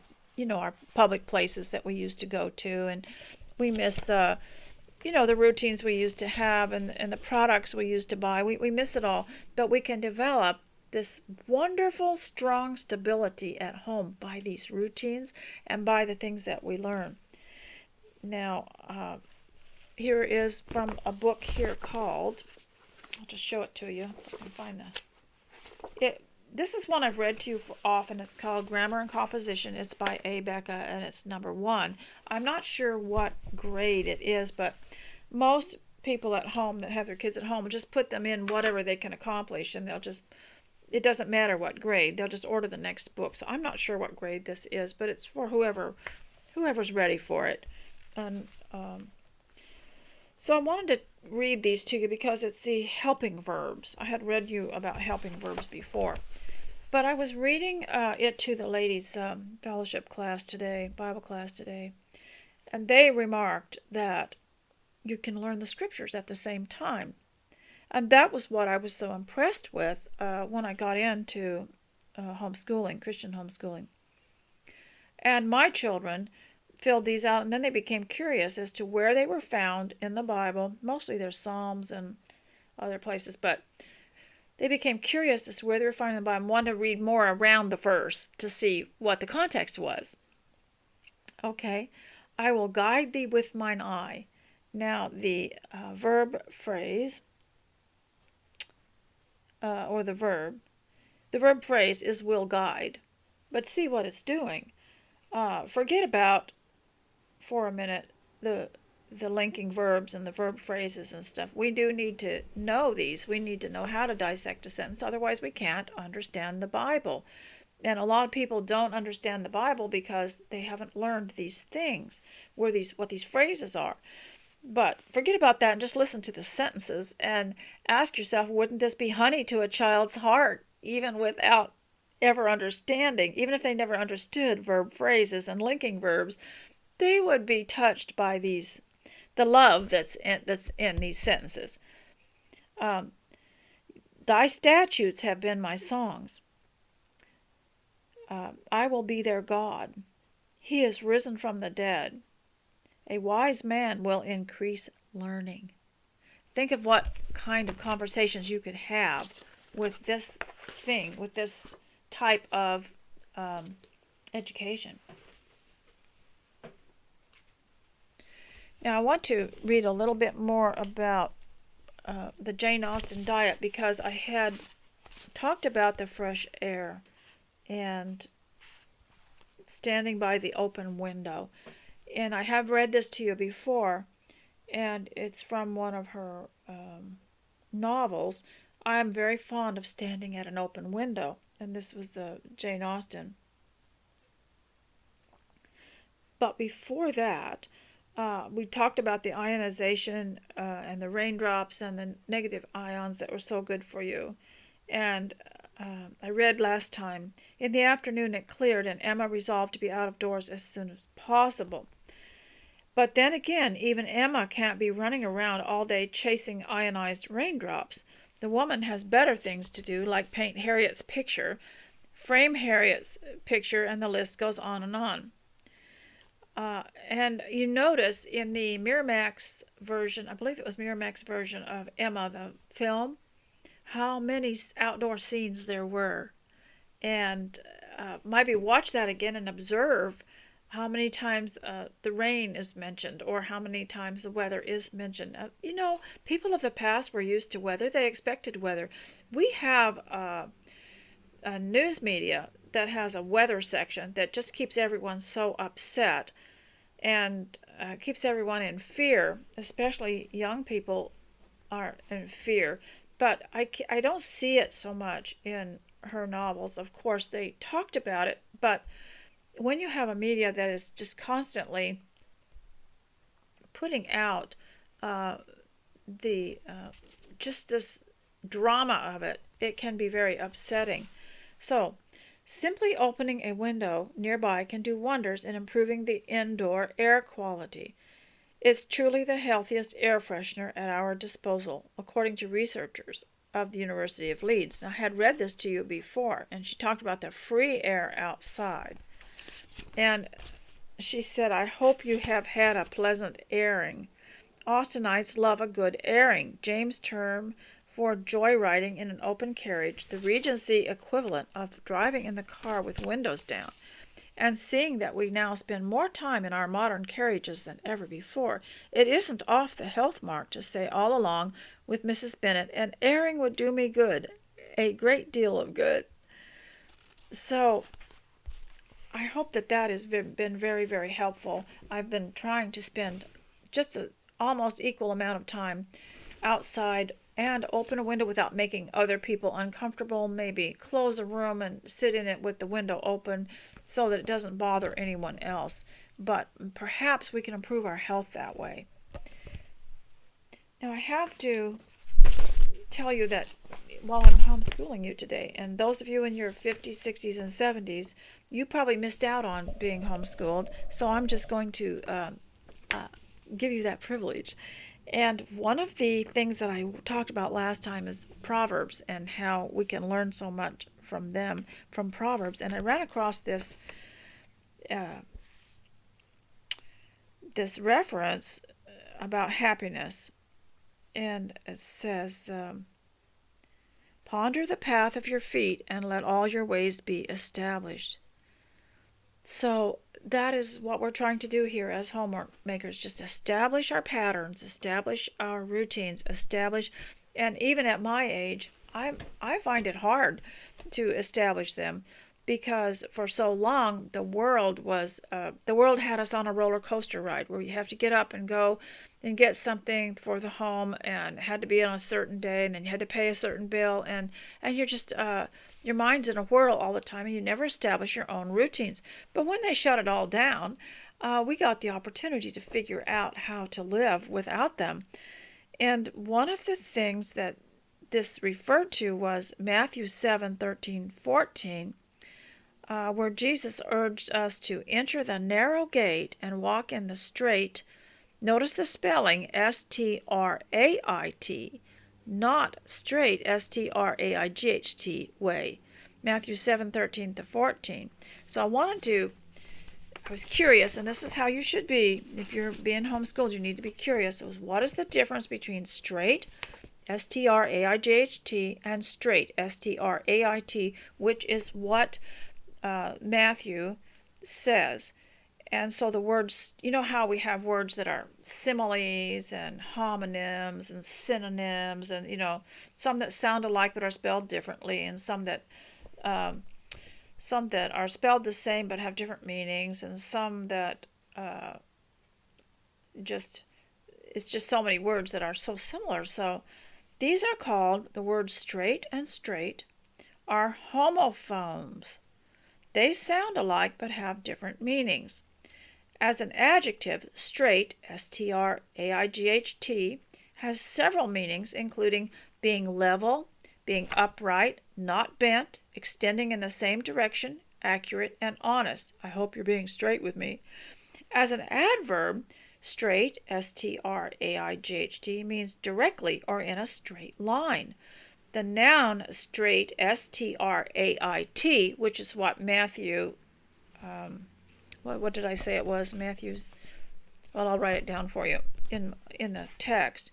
public places that we used to go to, and we miss the routines we used to have and the products we used to buy. We miss it all, but we can develop this wonderful, strong stability at home by these routines and by the things that we learn. Now, here is from a book here called, I'll just show it to you. I can find this is one I've read to you often. It's called Grammar and Composition. It's by A. Becca, and it's number 1. I'm not sure what grade it is, but most people at home that have their kids at home will just put them in whatever they can accomplish, and it doesn't matter what grade. They'll just order the next book. So I'm not sure what grade this is, but it's for whoever's ready for it. And So I wanted to read these to you because it's the helping verbs. I had read you about helping verbs before. But I was reading it to the ladies' fellowship class today, Bible class today, and they remarked that you can learn the scriptures at the same time. And that was what I was so impressed with when I got into homeschooling, Christian homeschooling. And my children filled these out, and then they became curious as to where they were found in the Bible. Mostly there's Psalms and other places, but they became curious as to where they were found in the Bible and wanted to read more around the verse to see what the context was. Okay, I will guide thee with mine eye. Now, the verb phrase, or the verb phrase is will guide. But see what it's doing. Forget about, for a minute, the linking verbs and the verb phrases and stuff. We do need to know these. We need to know how to dissect a sentence. Otherwise, we can't understand the Bible. And a lot of people don't understand the Bible because they haven't learned these things, what these phrases are. But forget about that and just listen to the sentences and ask yourself, wouldn't this be honey to a child's heart, even without ever understanding? Even if they never understood verb phrases and linking verbs, they would be touched by the love that's in these sentences. Thy statutes have been my songs. I will be their God. He is risen from the dead. A wise man will increase learning. Think of what kind of conversations you could have with this thing, with this type of education. Now, I want to read a little bit more about the Jane Austen diet because I had talked about the fresh air and standing by the open window. And I have read this to you before, and it's from one of her novels. I'm very fond of standing at an open window, and this was the Jane Austen. But before that, we talked about the ionization and the raindrops and the negative ions that were so good for you. And I read last time, in the afternoon it cleared and Emma resolved to be out of doors as soon as possible. But then again, even Emma can't be running around all day chasing ionized raindrops. The woman has better things to do, like paint Harriet's picture, frame Harriet's picture, and the list goes on and on. And you notice in the Miramax version, I believe it was Miramax version of Emma, the film, how many outdoor scenes there were. And maybe watch that again and observe how many times the rain is mentioned or how many times the weather is mentioned. People of the past were used to weather. They expected weather. We have a news media that has a weather section that just keeps everyone so upset and keeps everyone in fear, especially young people are in fear. But I don't see it so much in her novels. Of course, they talked about it, but when you have a media that is just constantly putting out just this drama of it, it can be very upsetting. So, simply opening a window nearby can do wonders in improving the indoor air quality. It's truly the healthiest air freshener at our disposal, according to researchers of the University of Leeds. Now, I had read this to you before, and she talked about the free air outside. And she said, I hope you have had a pleasant airing. Austenites love a good airing. James' term for joyriding in an open carriage, the Regency equivalent of driving in the car with windows down. And seeing that we now spend more time in our modern carriages than ever before, it isn't off the health mark to say all along with Mrs. Bennet, an airing would do me good, a great deal of good. So I hope that has been very, very helpful. I've been trying to spend just an almost equal amount of time outside and open a window without making other people uncomfortable. Maybe close a room and sit in it with the window open so that it doesn't bother anyone else. But perhaps we can improve our health that way. Now, I have to tell you that while I'm homeschooling you today, and those of you in your 50s, 60s, and 70s, you probably missed out on being homeschooled, so I'm just going to give you that privilege. And one of the things that I talked about last time is Proverbs and how we can learn so much from them, from Proverbs. And I ran across this this reference about happiness, and it says, "Ponder the path of your feet, and let all your ways be established." So that is what we're trying to do here as homemakers, just establish our patterns, establish our routines, establish, and even at my age, I find it hard to establish them because for so long the world had us on a roller coaster ride where you have to get up and go and get something for the home and it had to be on a certain day, and then you had to pay a certain bill, and you're just your mind's in a whirl all the time, and you never establish your own routines. But when they shut it all down, we got the opportunity to figure out how to live without them. And one of the things that this referred to was Matthew 7:13-14, where Jesus urged us to enter the narrow gate and walk in the straight, notice the spelling, S-T-R-A-I-T, not straight, S-T-R-A-I-G-H-T way. Matthew 7:13-14. So I was curious, and this is how you should be. If you're being homeschooled, you need to be curious. So what is the difference between straight, S-T-R-A-I-G-H-T, and straight, S-T-R-A-I-T, which is what Matthew says. And so the words, you know how we have words that are similes and homonyms and synonyms, and some that sound alike but are spelled differently, and some that are spelled the same but have different meanings, and some that it's just so many words that are so similar. So these are called, the words straight and straight are homophones. They sound alike but have different meanings. As an adjective, straight, S-T-R-A-I-G-H-T, has several meanings, including being level, being upright, not bent, extending in the same direction, accurate, and honest. I hope you're being straight with me. As an adverb, straight, S-T-R-A-I-G-H-T, means directly or in a straight line. The noun straight, S-T-R-A-I-T, which is what Matthew, what did I say it was? Matthew's, well, I'll write it down for you in the text,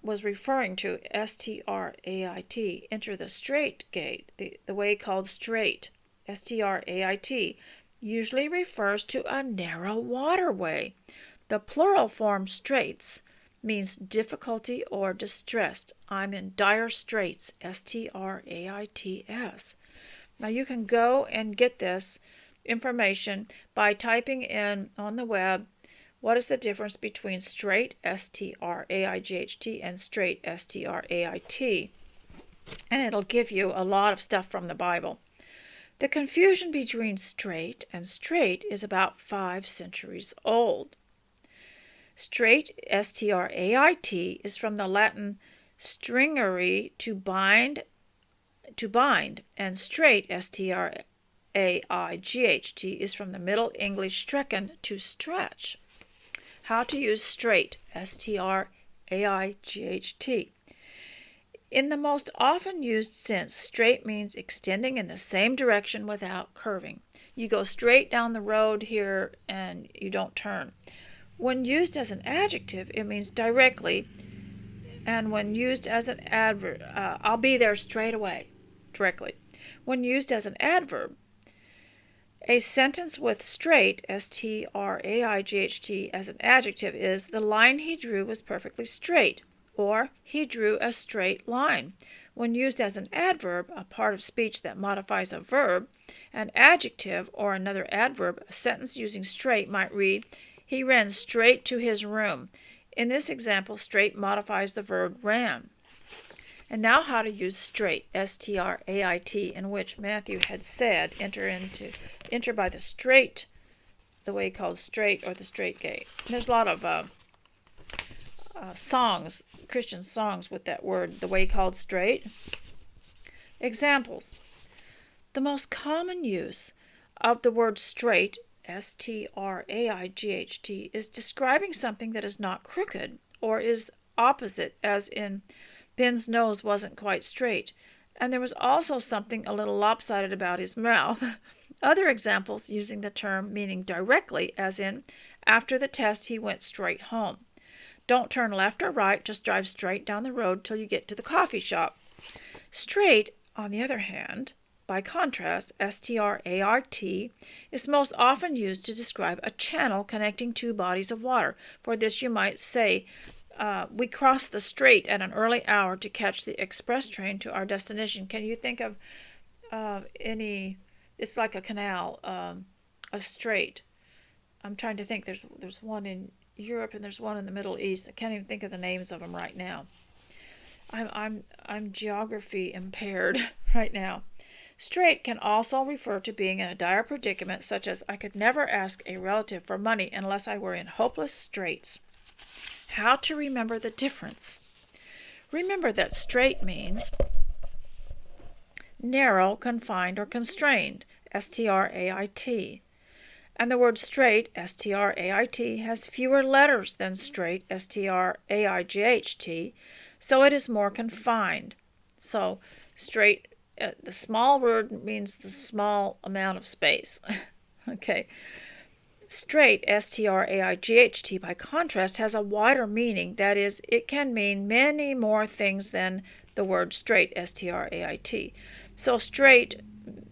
was referring to S-T-R-A-I-T, enter the straight gate, the way called straight, S-T-R-A-I-T, usually refers to a narrow waterway. The plural form straits means difficulty or distress. I'm in dire straits, S-T-R-A-I-T-S. Now you can go and get this information by typing in on the web, what is the difference between straight, S-T-R-A-I-G-H-T, and straight, S-T-R-A-I-T, and it'll give you a lot of stuff from the Bible. The confusion between straight and straight is about 5 centuries old. Straight, S-T-R-A-I-T, is from the Latin stringere, to bind, and straight, S-T-R-A-I-G-H-T, is from the Middle English strecken, to stretch. How to use straight, S-T-R-A-I-G-H-T. In the most often used sense, straight means extending in the same direction without curving. You go straight down the road here and you don't turn. When used as an adjective, it means directly, and when used as an adverb, I'll be there straight away, directly. When used as an adverb, a sentence with straight, S-T-R-A-I-G-H-T, as an adjective is, the line he drew was perfectly straight, or he drew a straight line. When used as an adverb, a part of speech that modifies a verb, an adjective or another adverb, a sentence using straight might read, he ran straight to his room. In this example, straight modifies the verb ran. And now how to use straight, S-T-R-A-I-T, in which Matthew had said, enter by the straight, the way called straight, or the straight gate. There's a lot of songs, Christian songs with that word, the way called straight. Examples. The most common use of the word straight, S-T-R-A-I-G-H-T, is describing something that is not crooked or is opposite, as in Ben's nose wasn't quite straight, and there was also something a little lopsided about his mouth. Other examples using the term meaning directly, as in, after the test he went straight home. Don't turn left or right, just drive straight down the road till you get to the coffee shop. Straight, on the other hand, by contrast, S-T-R-A-I-T, is most often used to describe a channel connecting two bodies of water. For this you might say, we crossed the strait at an early hour to catch the express train to our destination. Can you think of any? It's like a canal, a strait. I'm trying to think. There's one in Europe and there's one in the Middle East. I can't even think of the names of them right now. I'm geography impaired right now. Strait can also refer to being in a dire predicament, such as I could never ask a relative for money unless I were in hopeless straits. How to remember the difference? Remember that strait means narrow, confined, or constrained, S-T-R-A-I-T. And the word straight, S-T-R-A-I-T, has fewer letters than straight, S-T-R-A-I-G-H-T, so it is more confined. So straight, the small word means the small amount of space. Okay. Straight, S-T-R-A-I-G-H-T, by contrast, has a wider meaning. That is, it can mean many more things than the word straight, S-T-R-A-I-T. So straight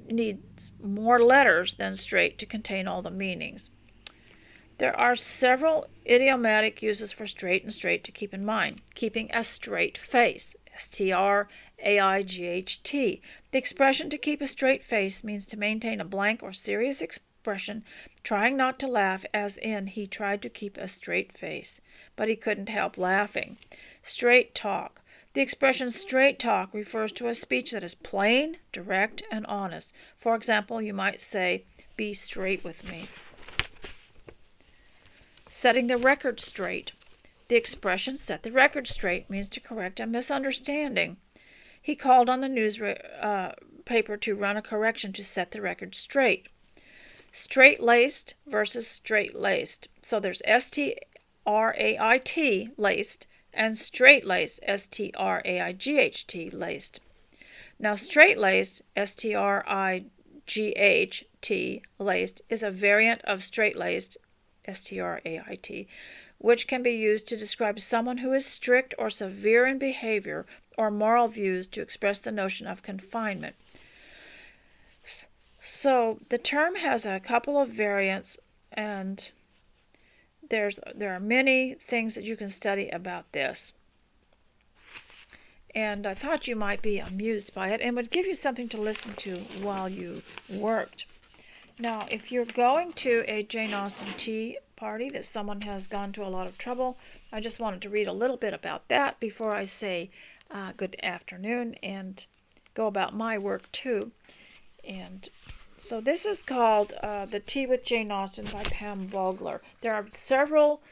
needs more letters than straight to contain all the meanings. There are several idiomatic uses for straight and straight to keep in mind. Keeping a straight face, S-T-R-A-I-G-H-T. The expression to keep a straight face means to maintain a blank or serious expression, trying not to laugh, as in, he tried to keep a straight face, but he couldn't help laughing. Straight talk. The expression straight talk refers to a speech that is plain, direct, and honest. For example, you might say, be straight with me. Setting the record straight. The expression set the record straight means to correct a misunderstanding. He called on the newspaper to run a correction to set the record straight. Straight-laced versus straight-laced. So there's S-T-R-A-I-T, laced, and straight-laced, S-T-R-A-I-G-H-T, laced. Now straight-laced, S-T-R-I-G-H-T, laced, is a variant of straight-laced, S-T-R-A-I-T, which can be used to describe someone who is strict or severe in behavior or moral views, to express the notion of confinement. So the term has a couple of variants, and there are many things that you can study about this. And I thought you might be amused by it and would give you something to listen to while you worked. Now, if you're going to a Jane Austen tea party that someone has gone to a lot of trouble, I just wanted to read a little bit about that before I say good afternoon and go about my work too. And so this is called The Tea with Jane Austen by Pam Vogler. There are several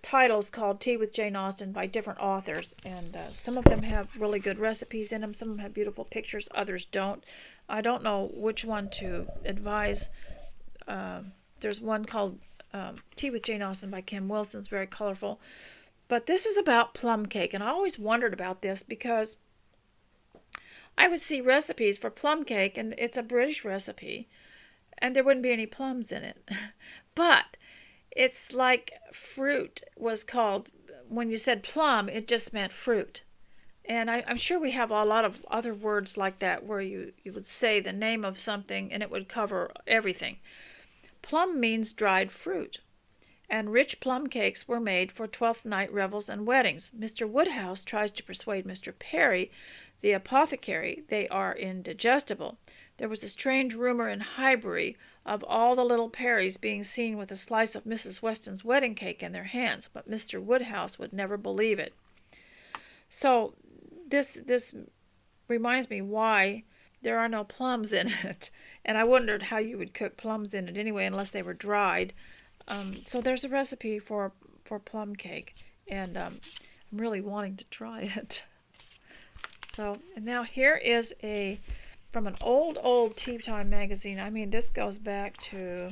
titles called Tea with Jane Austen by different authors, and some of them have really good recipes in them. Some of them have beautiful pictures, others don't. I don't know which one to advise. There's one called Tea with Jane Austen by Kim Wilson. It's very colorful. But this is about plum cake, and I always wondered about this because I would see recipes for plum cake, and it's a British recipe, and there wouldn't be any plums in it. But it's like fruit was called, when you said plum, it just meant fruit. And I'm sure we have a lot of other words like that where you would say the name of something and it would cover everything. Plum means dried fruit, and rich plum cakes were made for Twelfth Night revels and weddings. Mr. Woodhouse tries to persuade Mr. Perry, the apothecary, they are indigestible. There was a strange rumor in Highbury of all the little Perrys being seen with a slice of Mrs. Weston's wedding cake in their hands, but Mr. Woodhouse would never believe it. So this reminds me why there are no plums in it. And I wondered how you would cook plums in it anyway, unless they were dried. So there's a recipe for plum cake. And I'm really wanting to try it. So, and now here is from an old Teatime magazine. I mean, this goes back to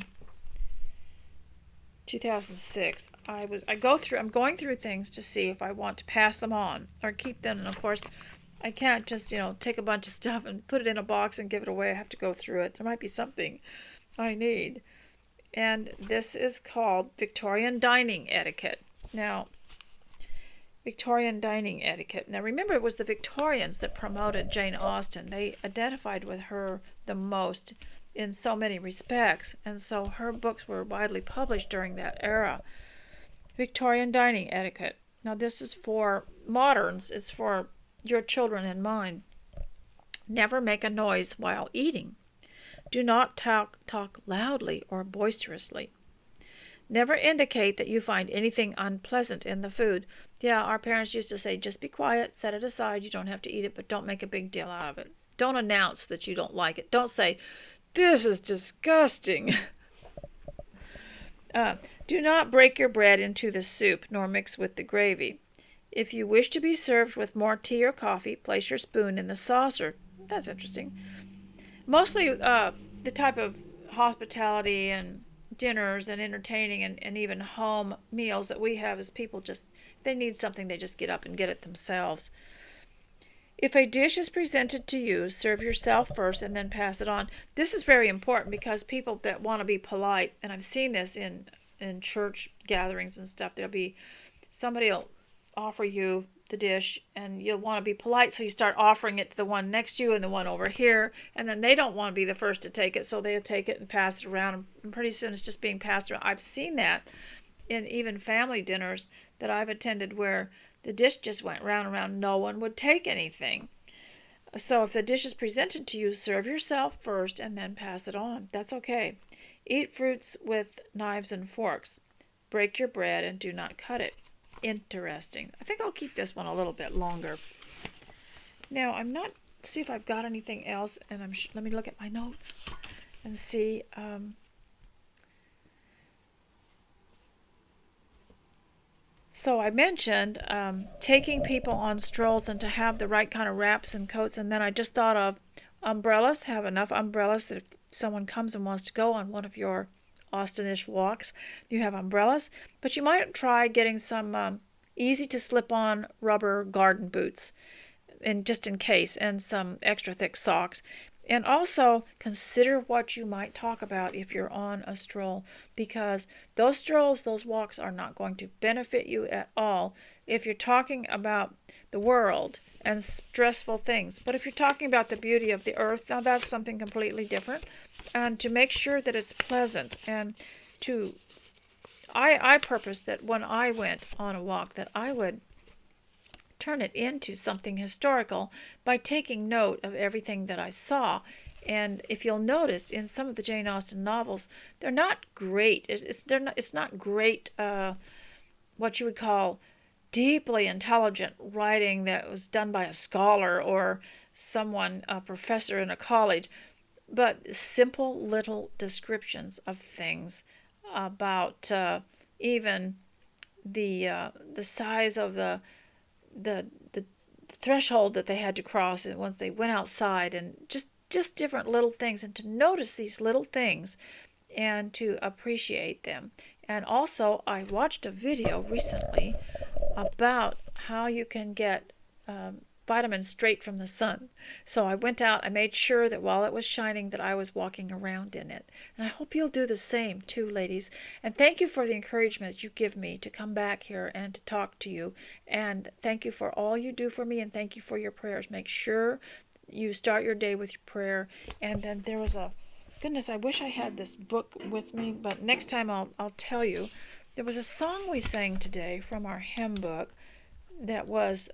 2006. I'm going through things to see if I want to pass them on or keep them. And of course, I can't just, take a bunch of stuff and put it in a box and give it away. I have to go through it. There might be something I need. And this is called Victorian Dining Etiquette. Now, Victorian dining etiquette. Now remember, it was the Victorians that promoted Jane Austen. They identified with her the most in so many respects, and so her books were widely published during that era. Victorian dining etiquette. Now this is for moderns. It's for your children in mind. Never make a noise while eating. Do not talk loudly or boisterously. Never indicate that you find anything unpleasant in the food. Yeah, our parents used to say, just be quiet, set it aside, you don't have to eat it, but don't make a big deal out of it. Don't announce that you don't like it. Don't say, this is disgusting. Do not break your bread into the soup, nor mix with the gravy. If you wish to be served with more tea or coffee, place your spoon in the saucer. That's interesting. Mostly the type of hospitality and dinners and entertaining and even home meals that we have is people just, if they need something, they just get up and get it themselves. If a dish is presented to you, serve yourself first and then pass it on. This is very important because people that want to be polite, and I've seen this in church gatherings and stuff, somebody will offer you the dish and you'll want to be polite, so you start offering it to the one next to you and the one over here, and then they don't want to be the first to take it, so they'll take it and pass it around, and pretty soon it's just being passed around. I've seen that in even family dinners that I've attended where the dish just went round and round. No one would take anything. So if the dish is presented to you, serve yourself first and then pass it on. That's okay. Eat fruits with knives and forks. Break your bread and do not cut it. Interesting. I think I'll keep this one a little bit longer. Now, see if I've got anything else, and let me look at my notes and see. So I mentioned taking people on strolls and to have the right kind of wraps and coats, and then I just thought of umbrellas. Have enough umbrellas that if someone comes and wants to go on one of your Austenish walks, you have umbrellas. But you might try getting some easy to slip on rubber garden boots, and just in case, and some extra thick socks. And also consider what you might talk about if you're on a stroll, because those strolls, those walks are not going to benefit you at all if you're talking about the world and stressful things. But if you're talking about the beauty of the earth, now that's something completely different. And to make sure that it's pleasant, and I purposed that when I went on a walk that I would turn it into something historical by taking note of everything that I saw. And if you'll notice, in some of the Jane Austen novels, they're not great. It's not great what you would call deeply intelligent writing that was done by a scholar or someone, a professor in a college, but simple little descriptions of things about even the size of the threshold that they had to cross once they went outside, and just different little things, and to notice these little things and to appreciate them. And also, I watched a video recently about how you can get vitamins straight from the sun. So I went out, I made sure that while it was shining that I was walking around in it. And I hope you'll do the same too, ladies. And thank you for the encouragement that you give me to come back here and to talk to you. And thank you for all you do for me, and thank you for your prayers. Make sure you start your day with your prayer. And then there was goodness, I wish I had this book with me, but next time I'll tell you. There was a song we sang today from our hymn book that was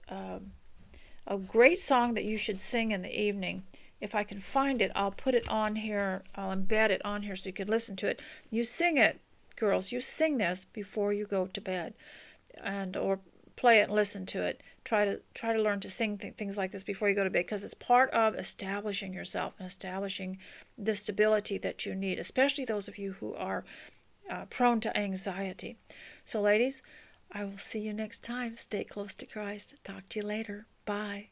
a great song that you should sing in the evening. If I can find it, I'll put it on here. I'll embed it on here so you can listen to it. You sing it, girls. You sing this before you go to bed, or play it and listen to it. Try to learn to sing things like this before you go to bed, because it's part of establishing yourself and establishing the stability that you need, especially those of you who are prone to anxiety. So, ladies, I will see you next time. Stay close to Christ. Talk to you later. Bye.